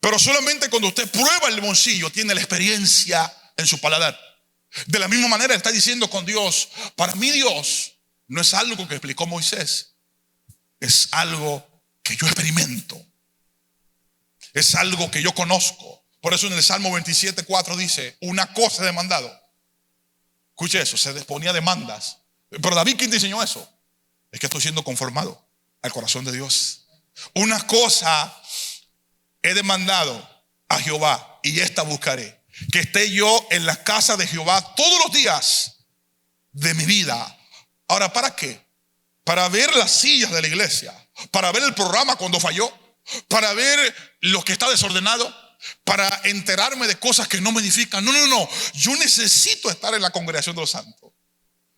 A: Pero solamente cuando usted prueba el limoncillo tiene la experiencia en su paladar. De la misma manera está diciendo con Dios, para mí Dios no es algo que explicó Moisés, es algo que yo experimento, es algo que yo conozco. Por eso en el Salmo 27:4 dice, una cosa he demandado. Escuche eso, se disponía demandas. Pero David, ¿quién diseñó eso? Es que estoy siendo conformado al corazón de Dios. Una cosa he demandado a Jehová y esta buscaré, que esté yo en la casa de Jehová todos los días de mi vida. Ahora, ¿para qué? Para ver las sillas de la iglesia, para ver el programa cuando falló, para ver lo que está desordenado, para enterarme de cosas que no me edifican. No. Yo necesito estar en la congregación de los santos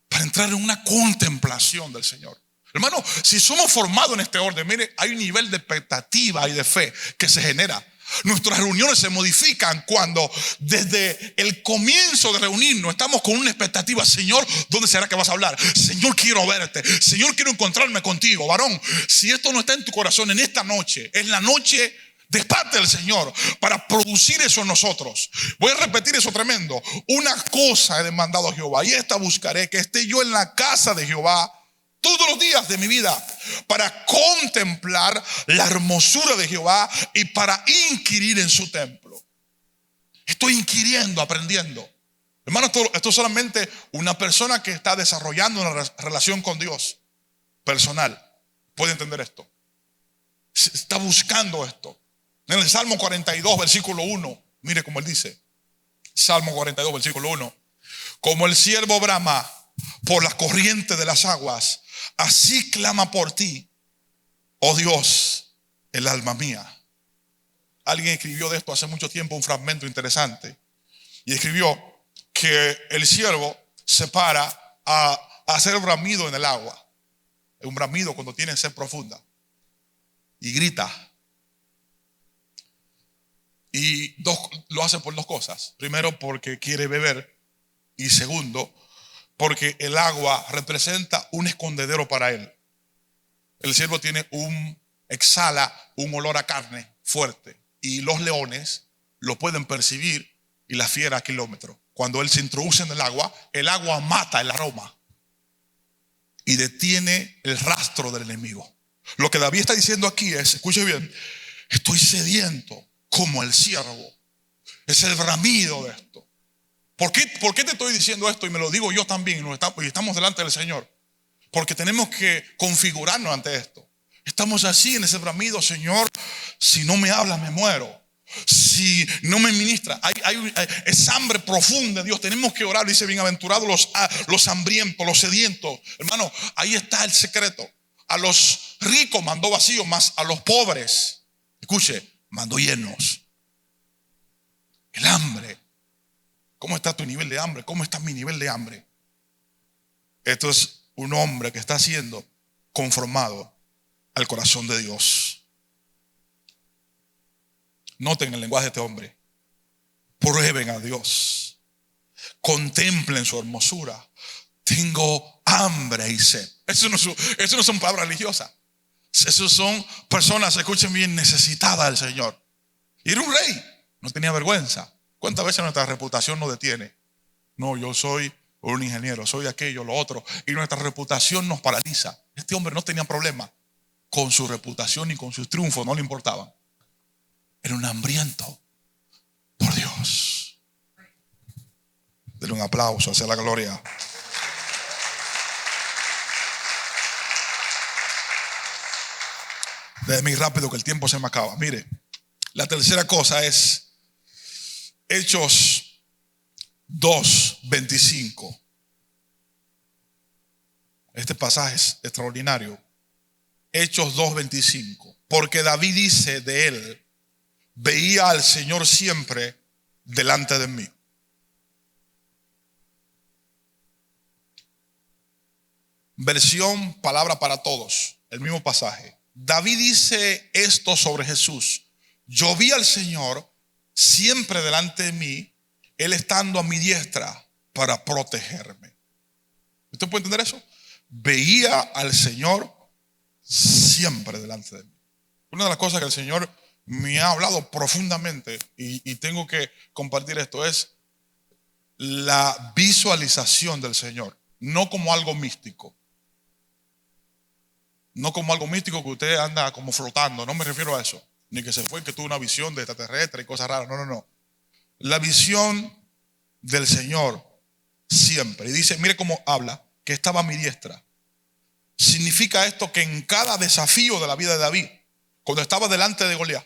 A: para entrar en una contemplación del Señor. Hermano, si somos formados en este orden, mire, hay un nivel de expectativa y de fe que se genera. Nuestras reuniones se modifican cuando desde el comienzo de reunirnos estamos con una expectativa. Señor, ¿dónde será que vas a hablar? Señor, quiero verte. Señor, quiero encontrarme contigo. Varón, si esto no está en tu corazón en esta noche, es la noche de parte del Señor para producir eso en nosotros. Voy a repetir eso tremendo. Una cosa he demandado a Jehová y esta buscaré, que esté yo en la casa de Jehová todos los días de mi vida. para contemplar la hermosura de Jehová y para inquirir en su templo. Estoy inquiriendo, aprendiendo. Hermano, esto es solamente una persona que está desarrollando una relación con Dios personal puede entender esto. Está buscando esto. En el Salmo 42, versículo 1, mire cómo él dice. Salmo 42, versículo 1. Como el ciervo brama por las corrientes de las aguas, así clama por ti, oh Dios, el alma mía. Alguien escribió de esto hace mucho tiempo un fragmento interesante. Y escribió que el ciervo se para a hacer bramido en el agua. Un bramido cuando tiene sed profunda. Y grita. Y lo hace por dos cosas. Primero, porque quiere beber. Y segundo, porque el agua representa un escondedero para él. El ciervo exhala un olor a carne fuerte. Y los leones lo pueden percibir y la fiera a kilómetros. Cuando él se introduce en el agua mata el aroma. Y detiene el rastro del enemigo. Lo que David está diciendo aquí es, escuche bien, estoy sediento como el ciervo. Es el bramido de esto. ¿Por qué te estoy diciendo esto? Y me lo digo yo también, y estamos delante del Señor. Porque tenemos que configurarnos ante esto. Estamos así en ese bramido, Señor, si no me hablas me muero. Si no me ministra, es hambre profunda de Dios. Tenemos que orar. Dice, bienaventurados los hambrientos, los sedientos. Hermano, ahí está el secreto. A los ricos mandó vacíos, más a los pobres, escuche, mandó llenos. El hambre. ¿Cómo está tu nivel de hambre? ¿Cómo está mi nivel de hambre? Esto es un hombre que está siendo conformado al corazón de Dios. Noten el lenguaje de este hombre. Prueben a Dios. Contemplen su hermosura. Tengo hambre y sed. Eso no son palabras religiosas. Esos son personas, escuchen bien, necesitadas del Señor. Y era un rey. No tenía vergüenza. ¿Cuántas veces nuestra reputación nos detiene? No, yo soy un ingeniero, soy aquello, lo otro. Y nuestra reputación nos paraliza. Este hombre no tenía problema con su reputación y con sus triunfos. No le importaban. Era un hambriento por Dios. Denle un aplauso hacia la gloria. Déjeme ir rápido que el tiempo se me acaba. Mire, la tercera cosa es Hechos 2:25. Este pasaje es extraordinario. Hechos 2:25. Porque David dice de él: veía al Señor siempre delante de mí. Versión Palabra para Todos, el mismo pasaje. David dice esto sobre Jesús: yo vi al Señor siempre delante de mí, Él estando a mi diestra para protegerme. ¿Usted puede entender eso? Veía al Señor siempre delante de mí. Una de las cosas que el Señor me ha hablado profundamente y tengo que compartir esto es la visualización del Señor, no como algo místico. No como algo místico que usted anda como flotando, no me refiero a eso. Ni que se fue, que tuvo una visión de extraterrestre y cosas raras, no. La visión del Señor siempre. Y dice, mire cómo habla, que estaba a mi diestra. Significa esto que en cada desafío de la vida de David, cuando estaba delante de Goliat,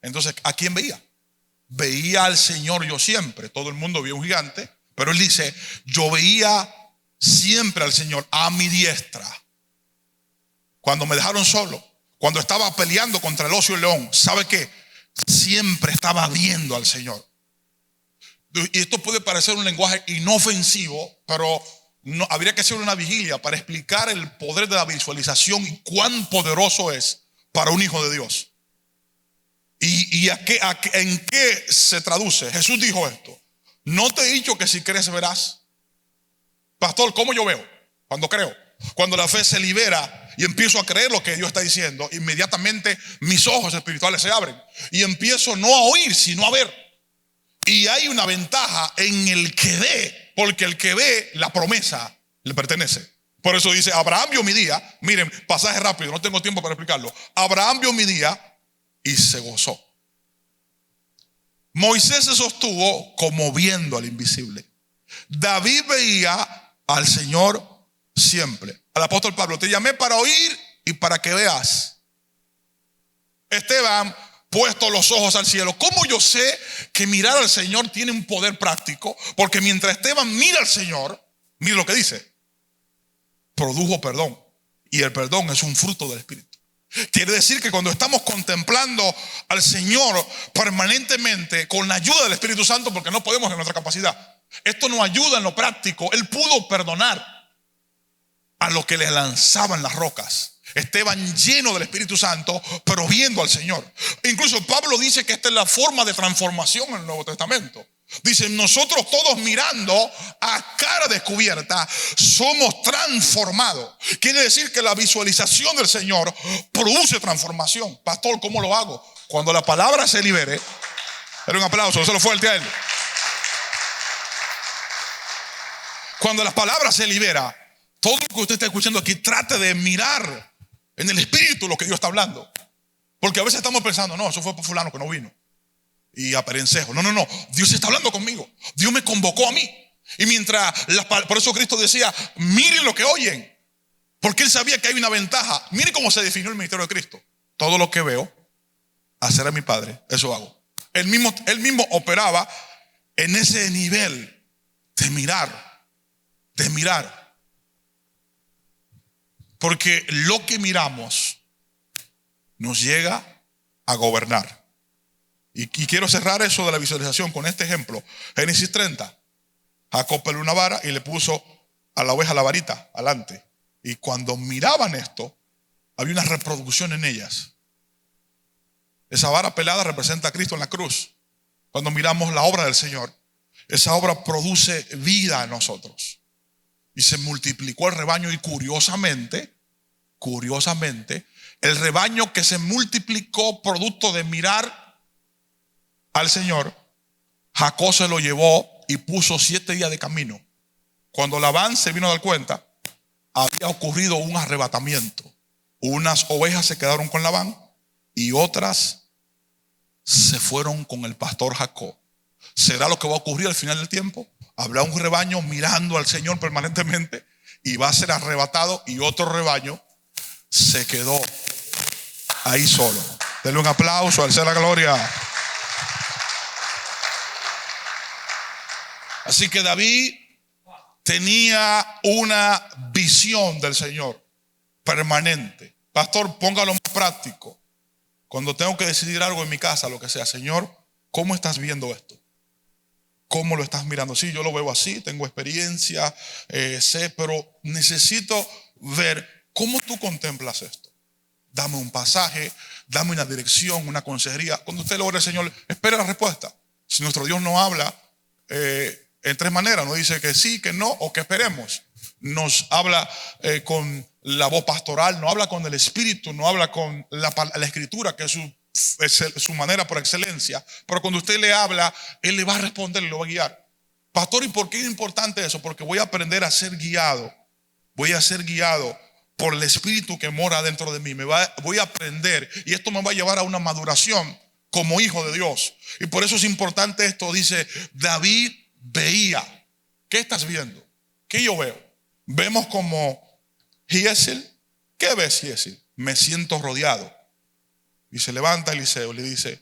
A: entonces, ¿a quién veía? Veía al Señor yo siempre. Todo el mundo vio un gigante, pero él dice, yo veía siempre al Señor a mi diestra. Cuando me dejaron solo, cuando estaba peleando contra el oso y el león, ¿sabe qué? Siempre estaba viendo al Señor. Y esto puede parecer un lenguaje inofensivo, pero habría que hacer una vigilia para explicar el poder de la visualización y cuán poderoso es para un hijo de Dios. ¿Y en qué se traduce? Jesús dijo esto: no te he dicho que si crees verás. Pastor, ¿cómo yo veo? Cuando creo. Cuando la fe se libera y empiezo a creer lo que Dios está diciendo, inmediatamente mis ojos espirituales se abren y empiezo no a oír sino a ver. Y hay una ventaja en el que ve, porque el que ve, la promesa le pertenece. Por eso dice, Abraham vio mi día. Miren, pasaje rápido, no tengo tiempo para explicarlo. Abraham vio mi día y se gozó. Moisés se sostuvo como viendo al invisible. David veía al Señor siempre. Al apóstol Pablo, te llamé para oír y para que veas. Esteban, puesto los ojos al cielo. ¿Cómo yo sé que mirar al Señor tiene un poder práctico? Porque mientras Esteban mira al Señor, mira lo que dice, produjo perdón. Y el perdón es un fruto del Espíritu. Quiere decir que cuando estamos contemplando al Señor permanentemente con la ayuda del Espíritu Santo, porque no podemos en nuestra capacidad, esto nos ayuda en lo práctico. Él pudo perdonar a los que le lanzaban las rocas. Esteban lleno del Espíritu Santo, pero viendo al Señor. Incluso Pablo dice que esta es la forma de transformación en el Nuevo Testamento. Dice, nosotros todos mirando a cara descubierta somos transformados. Quiere decir que la visualización del Señor produce transformación. Pastor, ¿cómo lo hago? Cuando la palabra se libere. Dale un aplauso, eso lo fuerte a él. Cuando la palabra se libera, todo lo que usted está escuchando aquí, trate de mirar en el Espíritu lo que Dios está hablando. Porque a veces estamos pensando, no, eso fue por fulano que no vino. Y a perencejo. No. Dios está hablando conmigo. Dios me convocó a mí. Y mientras, por eso Cristo decía, miren lo que oyen. Porque Él sabía que hay una ventaja. Miren cómo se definió el ministerio de Cristo. Todo lo que veo, hacer a mi Padre, eso hago. Él mismo operaba en ese nivel de mirar. De mirar. Porque lo que miramos nos llega a gobernar. Y quiero cerrar eso de la visualización con este ejemplo. Génesis 30. Jacob peló una vara y le puso a la oveja la varita adelante. Y cuando miraban esto, había una reproducción en ellas. Esa vara pelada representa a Cristo en la cruz. Cuando miramos la obra del Señor, esa obra produce vida en nosotros. Y se multiplicó el rebaño y curiosamente, el rebaño que se multiplicó producto de mirar al Señor, Jacob se lo llevó y puso 7 días de camino. Cuando Labán se vino a dar cuenta, había ocurrido un arrebatamiento. Unas ovejas se quedaron con Labán y otras se fueron con el pastor Jacob. ¿Será lo que va a ocurrir al final del tiempo? Habrá un rebaño mirando al Señor permanentemente y va a ser arrebatado, y otro rebaño se quedó ahí solo. Denle un aplauso, al sea la gloria. Así que David tenía una visión del Señor permanente. Pastor, póngalo más práctico. Cuando tengo que decidir algo en mi casa, lo que sea, Señor, ¿cómo estás viendo esto? ¿Cómo lo estás mirando? Sí, yo lo veo así, tengo experiencia, sé, pero necesito ver cómo tú contemplas esto. Dame un pasaje, dame una dirección, una consejería. Cuando usted lo ore, Señor, espere la respuesta. Si nuestro Dios no habla en 3 maneras, no dice que sí, que no o que esperemos. Nos habla con la voz pastoral, no habla con el Espíritu, no habla con la Escritura, que es su manera por excelencia. Pero cuando usted le habla, Él le va a responder y lo va a guiar. Pastor, ¿y por qué es importante eso? Porque voy a aprender a ser guiado. Voy a ser guiado por el Espíritu que mora dentro de mí. Voy a aprender, y esto me va a llevar a una maduración como hijo de Dios. Y por eso es importante esto. Dice, David veía. ¿Qué estás viendo? ¿Qué yo veo? Vemos como Giesel. ¿Qué ves, Giesel? Me siento rodeado. Y se levanta Eliseo y le dice,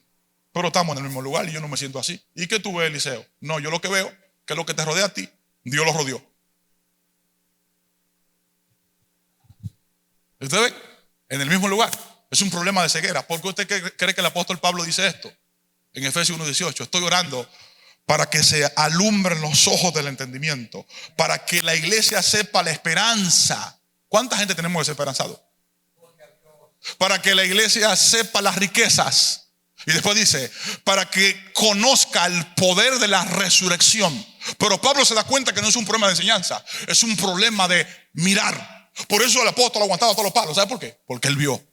A: pero estamos en el mismo lugar y yo no me siento así. ¿Y qué tú ves, Eliseo? No, yo lo que veo, que lo que te rodea a ti, Dios lo rodeó. ¿Usted ve? En el mismo lugar. Es un problema de ceguera. ¿Por qué usted cree que el apóstol Pablo dice esto? En Efesios 1:18, estoy orando para que se alumbren los ojos del entendimiento, para que la iglesia sepa la esperanza. ¿Cuánta gente tenemos desesperanzado? Para que la iglesia sepa las riquezas. Y después dice, para que conozca el poder de la resurrección. Pero Pablo se da cuenta que no es un problema de enseñanza, es un problema de mirar. Por eso el apóstol aguantaba todos los palos. ¿Sabe por qué? Porque él vio.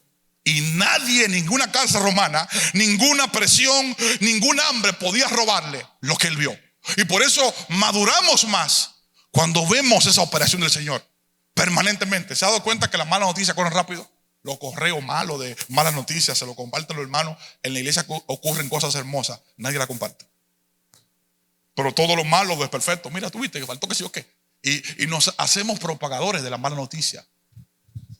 A: Y nadie, ninguna cárcel romana, ninguna presión, ningún hambre podía robarle lo que él vio. Y por eso maduramos más cuando vemos esa operación del Señor. permanentemente. ¿Se ha dado cuenta que las malas noticias corren rápido? Los correos malos de malas noticias se lo comparten los hermanos. En la iglesia ocurren cosas hermosas, nadie la comparte. Pero todo lo malo es perfecto. Mira, tú viste que faltó que sí o qué. Y nos hacemos propagadores de la mala noticia.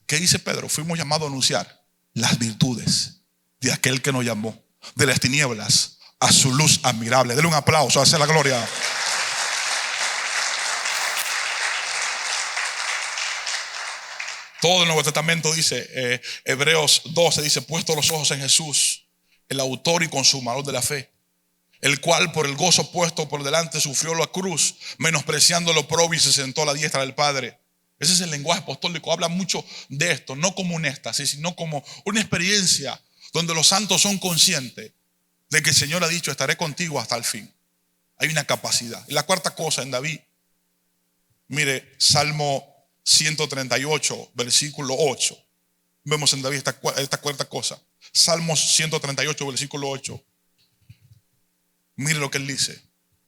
A: ¿Qué dice Pedro? Fuimos llamados a anunciar las virtudes de aquel que nos llamó de las tinieblas a su luz admirable. Denle un aplauso, hacer la gloria. Todo el Nuevo Testamento dice, Hebreos 12 dice, puesto los ojos en Jesús, el autor y consumador de la fe, el cual por el gozo puesto por delante sufrió la cruz, menospreciando lo oprobio y se sentó a la diestra del Padre. Ese es el lenguaje apostólico. Habla mucho de esto, no como un éxtasis, sino como una experiencia donde los santos son conscientes de que el Señor ha dicho, estaré contigo hasta el fin. Hay una capacidad. Y la cuarta cosa en David, mire, Salmo 138, versículo 8. Vemos en David esta cuarta cosa. Salmos 138, versículo 8. Mire lo que él dice.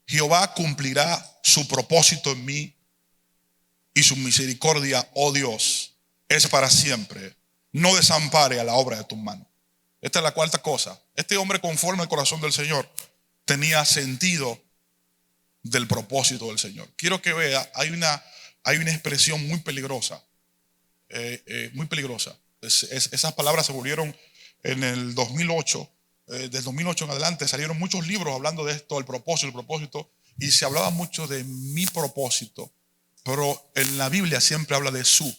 A: Jehová cumplirá su propósito en mí y su misericordia, oh Dios, es para siempre. No desampare a la obra de tus manos. Esta es la cuarta cosa. Este hombre, conforme al corazón del Señor, tenía sentido del propósito del Señor. Quiero que vea, hay una expresión muy peligrosa. Muy peligrosa. Esas palabras se volvieron en el 2008. Del 2008 en adelante salieron muchos libros hablando de esto, el propósito, y se hablaba mucho de mi propósito, pero en la Biblia siempre habla de su,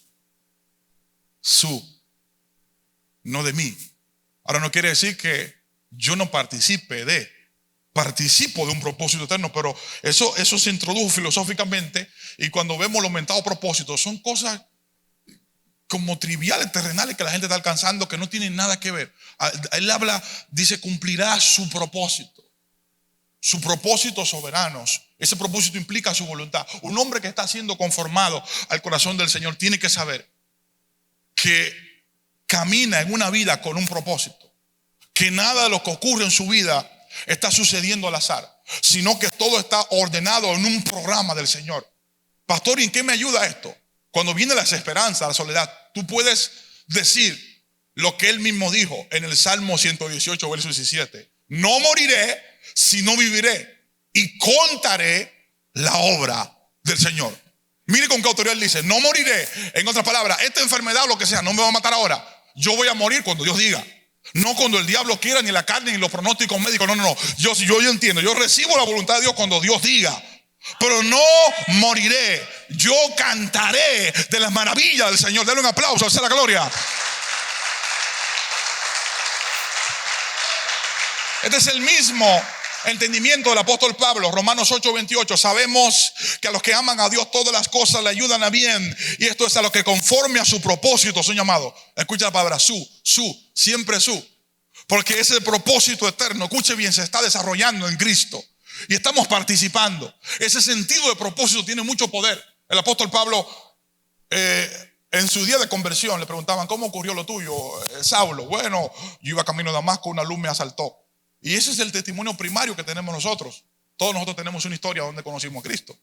A: no de mí. Ahora no quiere decir que yo no participo de un propósito eterno, pero eso se introdujo filosóficamente, y cuando vemos los mentados propósitos, son cosas como triviales, terrenales, que la gente está alcanzando, que no tienen nada que ver. Él habla, dice, cumplirá su propósito soberano. Ese propósito implica su voluntad. Un hombre que está siendo conformado al corazón del Señor tiene que saber que camina en una vida con un propósito, que nada de lo que ocurre en su vida está sucediendo al azar, sino que todo está ordenado en un programa del Señor. Pastor, ¿y en qué me ayuda esto? Cuando viene la desesperanza, la soledad, tú puedes decir lo que él mismo dijo en el Salmo 118, verso 17. No moriré, sino viviré y contaré la obra del Señor. Mire con qué autoridad él dice, no moriré. En otras palabras, esta enfermedad o lo que sea, no me va a matar ahora. Yo voy a morir cuando Dios diga. No cuando el diablo quiera, ni la carne, ni los pronósticos médicos. No. Yo entiendo. Yo recibo la voluntad de Dios cuando Dios diga. Pero no moriré. Yo cantaré de las maravillas del Señor. Dale un aplauso, hacer la gloria. Este es el mismo entendimiento del apóstol Pablo. Romanos 8:28. Sabemos que a los que aman a Dios todas las cosas le ayudan a bien, y esto es a los que conforme a su propósito son llamados. Escucha la palabra siempre su, porque ese propósito eterno, escuche bien, se está desarrollando en Cristo y estamos participando. Ese sentido de propósito tiene mucho poder. El apóstol Pablo, en su día de conversión, le preguntaban, ¿cómo ocurrió lo tuyo, Saulo? Bueno, yo iba camino a Damasco, una luz me asaltó. Y ese es el testimonio primario que tenemos nosotros. Todos nosotros tenemos una historia donde conocimos a Cristo.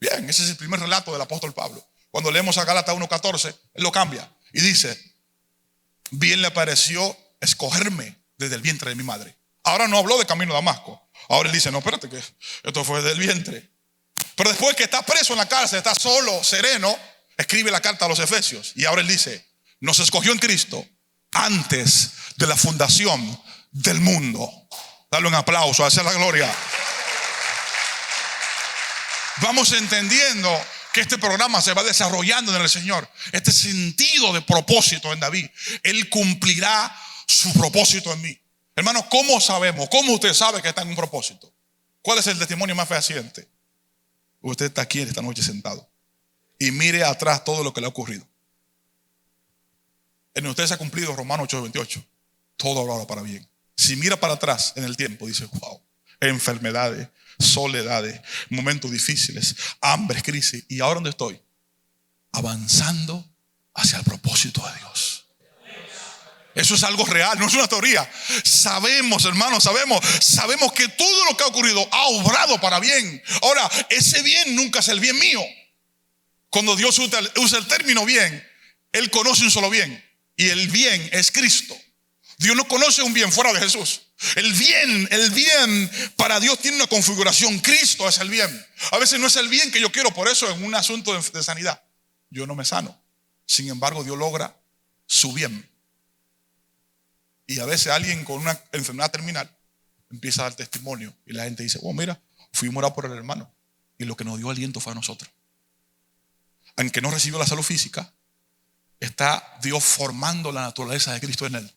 A: Bien, ese es el primer relato del apóstol Pablo. Cuando leemos a Gálatas 1:14, él lo cambia y dice, bien le pareció escogerme desde el vientre de mi madre. Ahora no habló de camino a Damasco. Ahora él dice, no, espérate, que esto fue del vientre. Pero después que está preso en la cárcel, está solo, sereno, escribe la carta a los Efesios. Y ahora él dice, nos escogió en Cristo antes de la fundación del mundo. Dale un aplauso, hacer la gloria. Vamos entendiendo que este programa se va desarrollando en el Señor. Este sentido de propósito en David. Él cumplirá su propósito en mí. Hermanos, ¿cómo sabemos? ¿Cómo usted sabe que está en un propósito? ¿Cuál es el testimonio más fehaciente? Usted está aquí esta noche sentado y mire atrás todo lo que le ha ocurrido. En usted se ha cumplido Romanos 8:28. Todo ahora para bien. Si mira para atrás en el tiempo, dice, wow, enfermedades, soledades, momentos difíciles, hambre, crisis. ¿Y ahora dónde estoy? Avanzando hacia el propósito de Dios. Eso es algo real, no es una teoría. Sabemos, hermanos, sabemos que todo lo que ha ocurrido ha obrado para bien. Ahora, ese bien nunca es el bien mío. Cuando Dios usa el término bien, Él conoce un solo bien. Y el bien es Cristo. Dios no conoce un bien fuera de Jesús. El bien para Dios tiene una configuración. Cristo es el bien. A veces no es el bien que yo quiero. Por eso en un asunto de sanidad yo no me sano. Sin embargo, Dios logra su bien. Y a veces alguien con una enfermedad terminal empieza a dar testimonio. Y la gente dice, oh mira, fuimos a orar por el hermano. Y lo que nos dio aliento fue a nosotros. Aunque no recibió la salud física, está Dios formando la naturaleza de Cristo en él.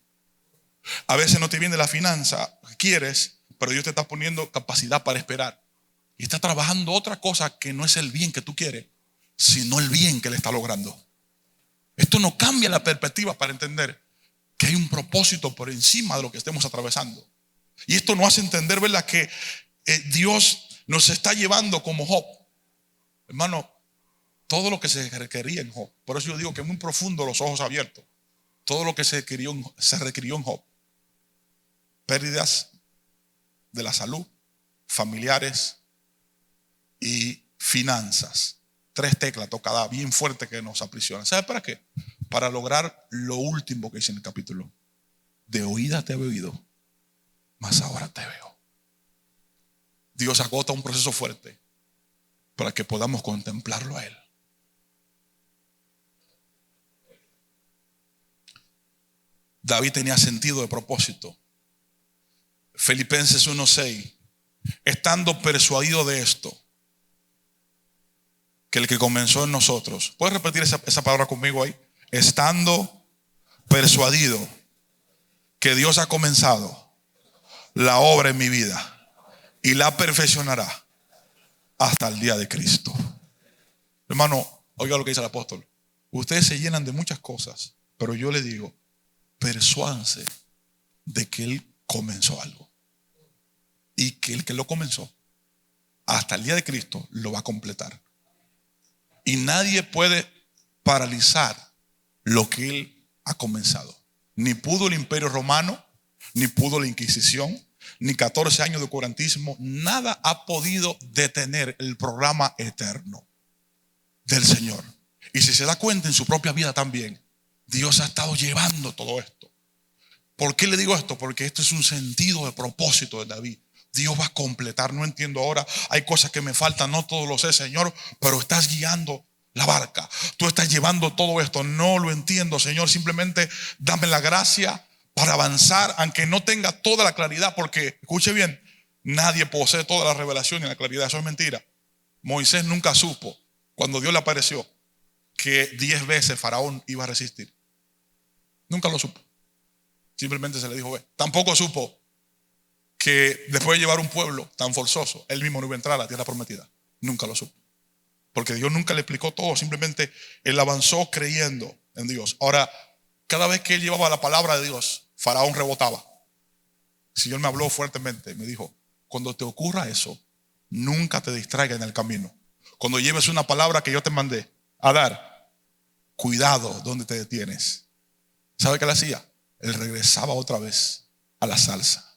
A: A veces no te viene la finanza que quieres, pero Dios te está poniendo capacidad para esperar. Y está trabajando otra cosa que no es el bien que tú quieres, sino el bien que Él está logrando. Esto no cambia la perspectiva para entender que hay un propósito por encima de lo que estemos atravesando. Y esto nos hace entender, ¿verdad?, que Dios nos está llevando como Job. Hermano, todo lo que se requería en Job. Por eso yo digo que muy profundo los ojos abiertos. Todo lo que se requirió en Job. Pérdidas de la salud, familiares y finanzas. 3 teclas tocadas bien fuertes que nos aprisionan. ¿Sabe para qué? Para lograr lo último que dice en el capítulo. De oídas te había oído, mas ahora te veo. Dios agota un proceso fuerte para que podamos contemplarlo a Él. David tenía sentido de propósito. Filipenses 1:6. Estando persuadido de esto, que el que comenzó en nosotros. ¿Puedes repetir esa palabra conmigo ahí? Estando persuadido que Dios ha comenzado la obra en mi vida y la perfeccionará hasta el día de Cristo. Hermano, oiga lo que dice el apóstol. Ustedes se llenan de muchas cosas, pero yo le digo, persuádanse de que Él comenzó algo. Y que el que lo comenzó hasta el día de Cristo lo va a completar. Y nadie puede paralizar lo que Él ha comenzado. Ni pudo el Imperio Romano, ni pudo la Inquisición, ni 14 años de oscurantismo. Nada ha podido detener el programa eterno del Señor. Y si se da cuenta en su propia vida también, Dios ha estado llevando todo esto. ¿Por qué le digo esto? Porque esto es un sentido de propósito de David. Dios va a completar. No entiendo ahora, hay cosas que me faltan, no todo lo sé, Señor, pero estás guiando la barca. Tú estás llevando todo esto. No lo entiendo, Señor, simplemente dame la gracia para avanzar, aunque no tenga toda la claridad, porque, escuche bien, nadie posee toda la revelación y la claridad. Eso es mentira. Moisés nunca supo, cuando Dios le apareció, que 10 veces Faraón iba a resistir. Nunca lo supo. Simplemente se le dijo, ve. Tampoco supo que después de llevar un pueblo tan forzoso, él mismo no iba a entrar a la tierra prometida. Nunca lo supo. Porque Dios nunca le explicó todo. Simplemente él avanzó creyendo en Dios. Ahora, cada vez que él llevaba la palabra de Dios, Faraón rebotaba. El Señor me habló fuertemente. Me dijo, cuando te ocurra eso, nunca te distraigas en el camino. Cuando lleves una palabra que yo te mandé a dar, cuidado donde te detienes. ¿Sabe qué le hacía? Él regresaba otra vez a la salsa.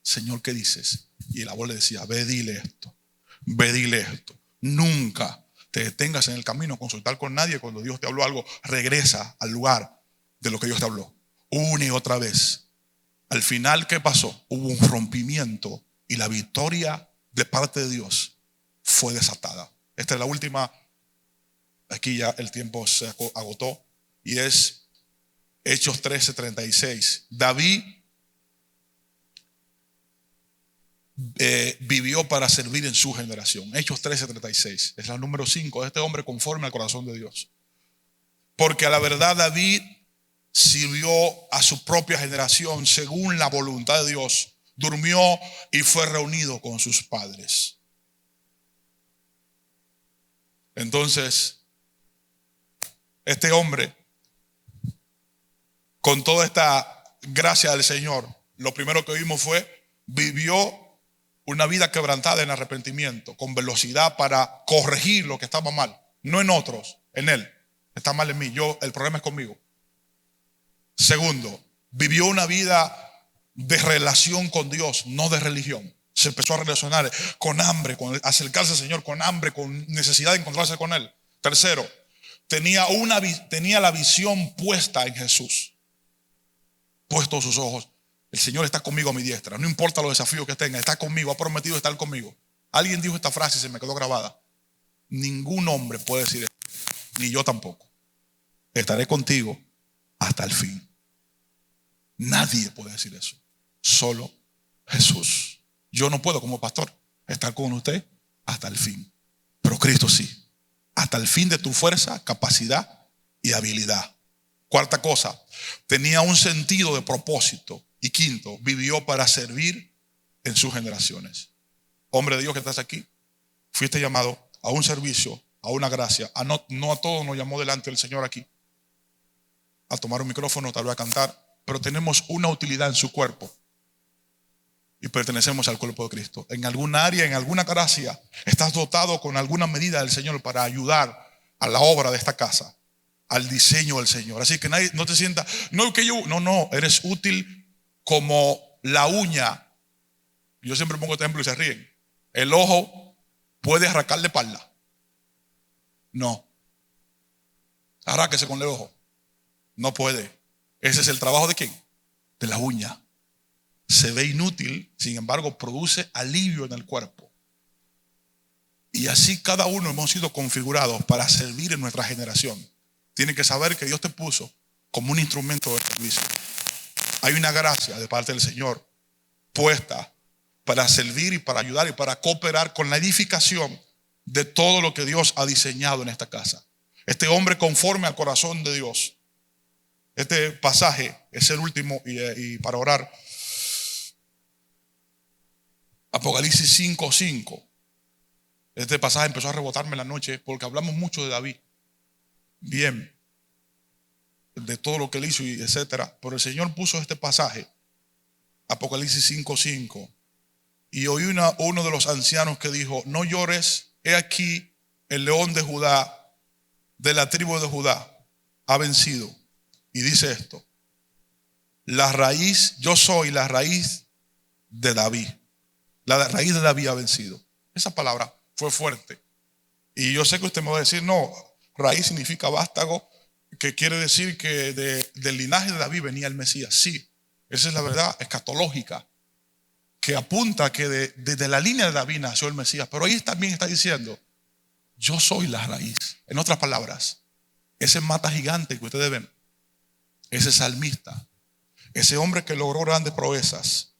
A: Señor, ¿qué dices? Y el abuelo le decía, ve, dile esto. Ve, dile esto. Nunca te detengas en el camino a consultar con nadie. Cuando Dios te habló algo, regresa al lugar de lo que Dios te habló. Una y otra vez. Al final, ¿qué pasó? Hubo un rompimiento y la victoria de parte de Dios fue desatada. Esta es la última. Aquí ya el tiempo se agotó. Y es Hechos 13:36. David vivió para servir en su generación. Hechos 13:36. Es la número 5 de este hombre conforme al corazón de Dios. Porque a la verdad David sirvió a su propia generación según la voluntad de Dios. Durmió y fue reunido con sus padres. Entonces, este hombre, con toda esta gracia del Señor, lo primero que vimos fue, vivió una vida quebrantada en arrepentimiento, con velocidad para corregir lo que estaba mal. No en otros, en él. Está mal en mí, el problema es conmigo. Segundo, vivió una vida de relación con Dios, no de religión. Se empezó a relacionar con hambre, con acercarse al Señor con hambre, con necesidad de encontrarse con Él. Tercero, tenía la visión puesta en Jesús. Puesto sus ojos. El Señor está conmigo a mi diestra. No importa los desafíos que tenga, está conmigo, ha prometido estar conmigo. Alguien dijo esta frase y se me quedó grabada. Ningún hombre puede decir esto, ni yo tampoco. Estaré contigo hasta el fin. Nadie puede decir eso. Solo Jesús. Yo no puedo como pastor estar con usted hasta el fin. Pero Cristo sí. Hasta el fin de tu fuerza, capacidad y habilidad. Cuarta cosa, tenía un sentido de propósito. Y quinto, vivió para servir en sus generaciones. Hombre de Dios que estás aquí, fuiste llamado a un servicio, a una gracia. No a todos nos llamó delante del Señor aquí a tomar un micrófono, tal vez a cantar, pero tenemos una utilidad en su cuerpo y pertenecemos al cuerpo de Cristo. En alguna área, en alguna gracia, estás dotado con alguna medida del Señor para ayudar a la obra de esta casa, al diseño del Señor. Así que nadie, no te sientas, no, eres útil como la uña. Yo siempre pongo este ejemplo y se ríen. El ojo puede arrancarle la espalda. No. Arráquese con el ojo. No puede. Ese es el trabajo ¿de quién? De la uña. Se ve inútil, sin embargo, produce alivio en el cuerpo. Y así cada uno hemos sido configurados para servir en nuestra generación. Tienes que saber que Dios te puso como un instrumento de servicio. Hay una gracia de parte del Señor puesta para servir y para ayudar y para cooperar con la edificación de todo lo que Dios ha diseñado en esta casa. Este hombre conforme al corazón de Dios. Este pasaje es el último y para orar. Apocalipsis 5:5. Este pasaje empezó a rebotarme en la noche porque hablamos mucho de David. Bien. De todo lo que él hizo y etcétera. Pero el Señor puso este pasaje, Apocalipsis 5:5. Y oí uno de los ancianos que dijo: no llores, he aquí el león de Judá, de la tribu de Judá, ha vencido. Y dice esto: yo soy la raíz de David. La raíz de David ha vencido. Esa palabra fue fuerte. Y yo sé que usted me va a decir: no, raíz significa vástago, que quiere decir que del linaje de David venía el Mesías. Sí, esa es la verdad escatológica, que apunta que desde la línea de David nació el Mesías. Pero ahí también está diciendo: yo soy la raíz. En otras palabras, ese mata gigante que ustedes ven, ese salmista, ese hombre que logró grandes proezas,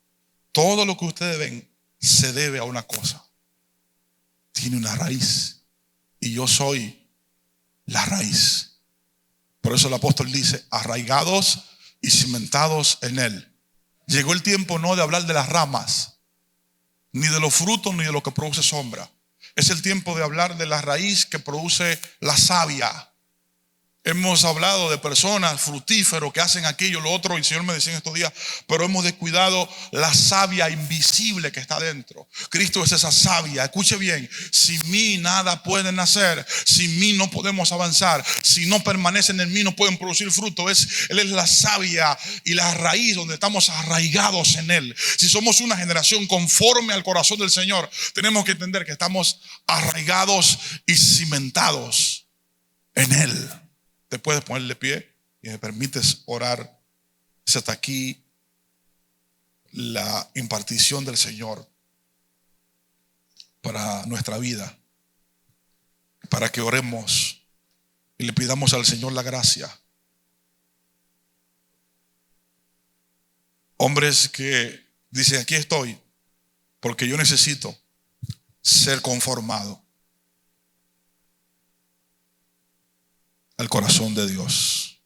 A: todo lo que ustedes ven se debe a una cosa: tiene una raíz. Y yo soy la raíz. Por eso el apóstol dice: arraigados y cimentados en él. Llegó el tiempo no de hablar de las ramas, ni de los frutos, ni de lo que produce sombra. Es el tiempo de hablar de la raíz que produce la savia. Hemos hablado de personas fructíferos que hacen aquello, lo otro, y el Señor me decía en estos días, pero hemos descuidado la savia invisible que está dentro. Cristo es esa savia. Escuche bien: sin mí nada pueden hacer, sin mí no podemos avanzar, si no permanecen en mí no pueden producir fruto. Él es la savia y la raíz donde estamos arraigados en Él. Si somos una generación conforme al corazón del Señor, tenemos que entender que estamos arraigados y cimentados en Él. Te puedes poner de pie y me permites orar. Es hasta aquí la impartición del Señor para nuestra vida, para que oremos y le pidamos al Señor la gracia. Hombres que dicen: aquí estoy porque yo necesito ser conformado al corazón de Dios.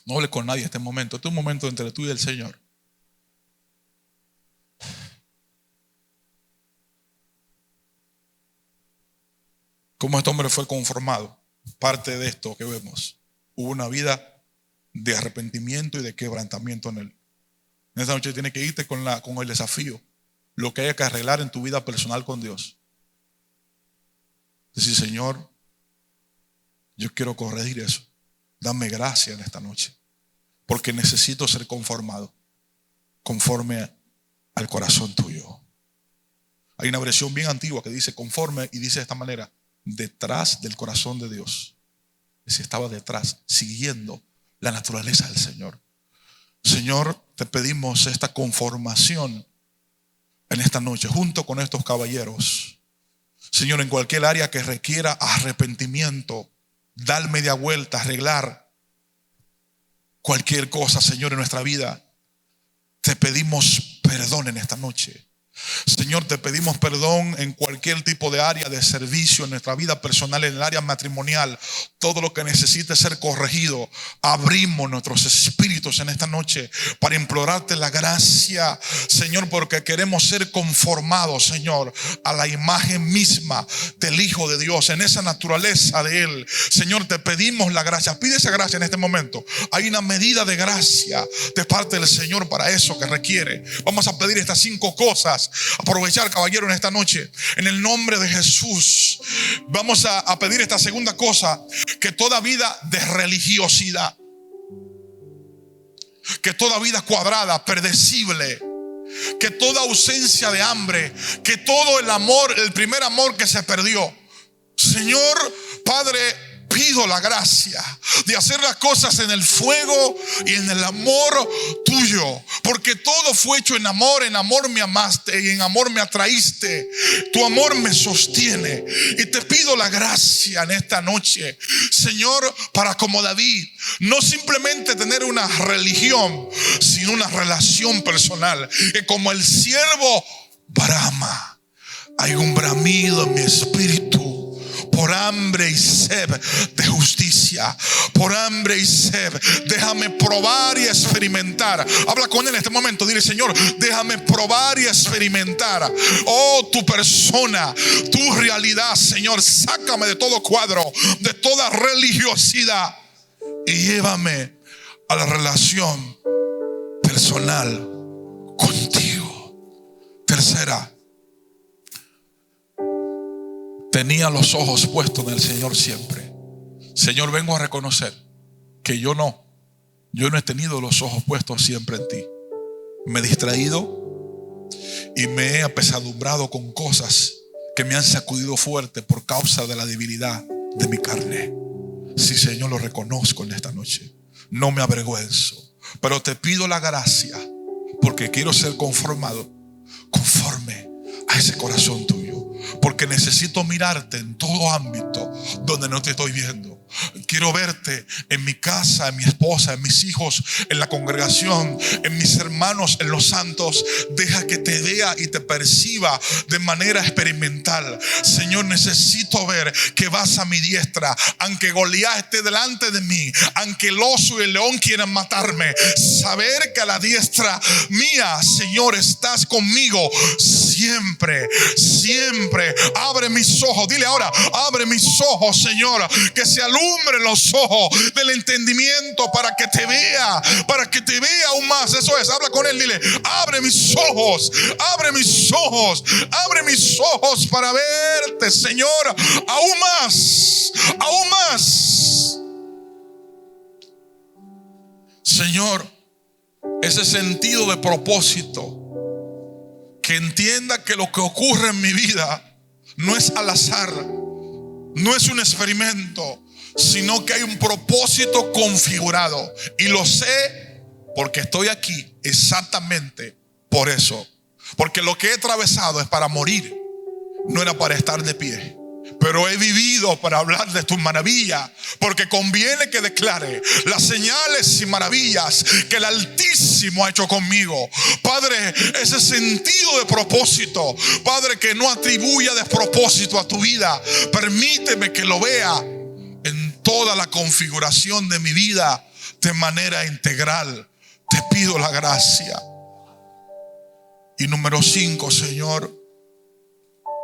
A: No hable con nadie en este momento. Este es un momento entre tú y el Señor. ¿Cómo este hombre fue conformado? Parte de esto que vemos: hubo una vida de arrepentimiento y de quebrantamiento en él. En esta noche tienes que irte con el desafío, lo que haya que arreglar en tu vida personal con Dios. Decir: Señor, yo quiero corregir eso. Dame gracia en esta noche, porque necesito ser conformado conforme al corazón tuyo. Hay una versión bien antigua que dice conforme y dice de esta manera: detrás del corazón de Dios. Es decir, estaba detrás, siguiendo la naturaleza del Señor. Señor, te pedimos esta conformación en esta noche, junto con estos caballeros. Señor, en cualquier área que requiera arrepentimiento, dar media vuelta, arreglar cualquier cosa, Señor, en nuestra vida, te pedimos perdón en esta noche. Señor, te pedimos perdón en cualquier tipo de área de servicio, en nuestra vida personal, en el área matrimonial, todo lo que necesite ser corregido. Abrimos nuestros espíritus en esta noche para implorarte la gracia, Señor, porque queremos ser conformados, Señor, a la imagen misma del Hijo de Dios, en esa naturaleza de Él. Señor, te pedimos la gracia. Pide esa gracia en este momento. Hay una medida de gracia de parte del Señor para eso que requiere. Vamos a pedir estas 5 cosas. Aprovechar, caballero, en esta noche, en el nombre de Jesús. Vamos a pedir esta segunda cosa: que toda vida de religiosidad, que toda vida cuadrada, predecible, que toda ausencia de hambre, que todo el amor, el primer amor que se perdió, Señor Padre, pido la gracia de hacer las cosas en el fuego y en el amor tuyo, porque todo fue hecho en amor me amaste y en amor me atraíste, tu amor me sostiene. Y te pido la gracia en esta noche, Señor, para como David, no simplemente tener una religión, sino una relación personal, que como el siervo brama, hay un bramido en mi espíritu por hambre y sed de justicia, por hambre y sed. Déjame probar y experimentar. Habla con él en este momento. Dile: Señor, déjame probar y experimentar, oh, tu persona, tu realidad. Señor, sácame de todo cuadro, de toda religiosidad, y llévame a la relación personal contigo. Tercera, tenía los ojos puestos en el Señor siempre. Señor, vengo a reconocer que yo no he tenido los ojos puestos siempre en ti. Me he distraído y me he apesadumbrado con cosas que me han sacudido fuerte por causa de la debilidad de mi carne. Sí, Señor, lo reconozco en esta noche. No me avergüenzo, pero te pido la gracia, porque quiero ser conformado conforme a ese corazón tuyo. Porque necesito mirarte en todo ámbito donde no te estoy viendo. Quiero verte en mi casa, en mi esposa, en mis hijos, en la congregación, en mis hermanos, en los santos. Deja que te vea y te perciba de manera experimental. Señor, necesito ver que vas a mi diestra. Aunque Goliat esté delante de mí, aunque el oso y el león quieran matarme, saber que a la diestra mía, Señor, estás conmigo siempre, siempre. Abre mis ojos. Dile ahora: abre mis ojos, Señor, que se alumbren los ojos del entendimiento para que te vea aún más. Eso es, habla con él, dile: abre mis ojos, abre mis ojos, abre mis ojos para verte, Señor, aún más, aún más. Señor, ese sentido de propósito, que entienda que lo que ocurre en mi vida no es al azar, no es un experimento, sino que hay un propósito configurado. Y lo sé porque estoy aquí exactamente por eso. Porque lo que he atravesado es para morir, no era para estar de pie. Pero he vivido para hablar de tus maravillas, porque conviene que declare las señales y maravillas que el Altísimo ha hecho conmigo. Padre, ese sentido de propósito, Padre, que no atribuya despropósito a tu vida, permíteme que lo vea en toda la configuración de mi vida de manera integral. Te pido la gracia. Y número 5, Señor,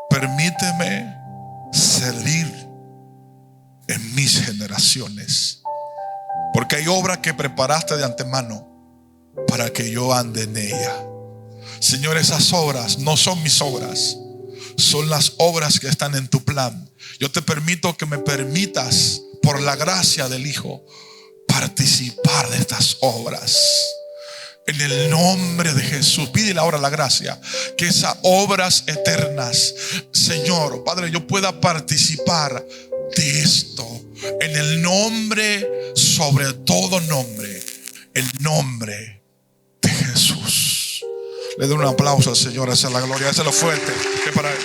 A: permíteme servir en mis generaciones, porque hay obra que preparaste de antemano para que yo ande en ella. Señor, esas obras no son mis obras, son las obras que están en tu plan. Yo te permito que me permitas, por la gracia del Hijo, participar de estas obras En el nombre de Jesús, pídele ahora la gracia, que esas obras eternas, Señor, Padre, yo pueda participar de esto. En el nombre, sobre todo nombre, el nombre de Jesús. Le doy un aplauso al Señor, esa es la gloria, esa es lo fuerte que para Él.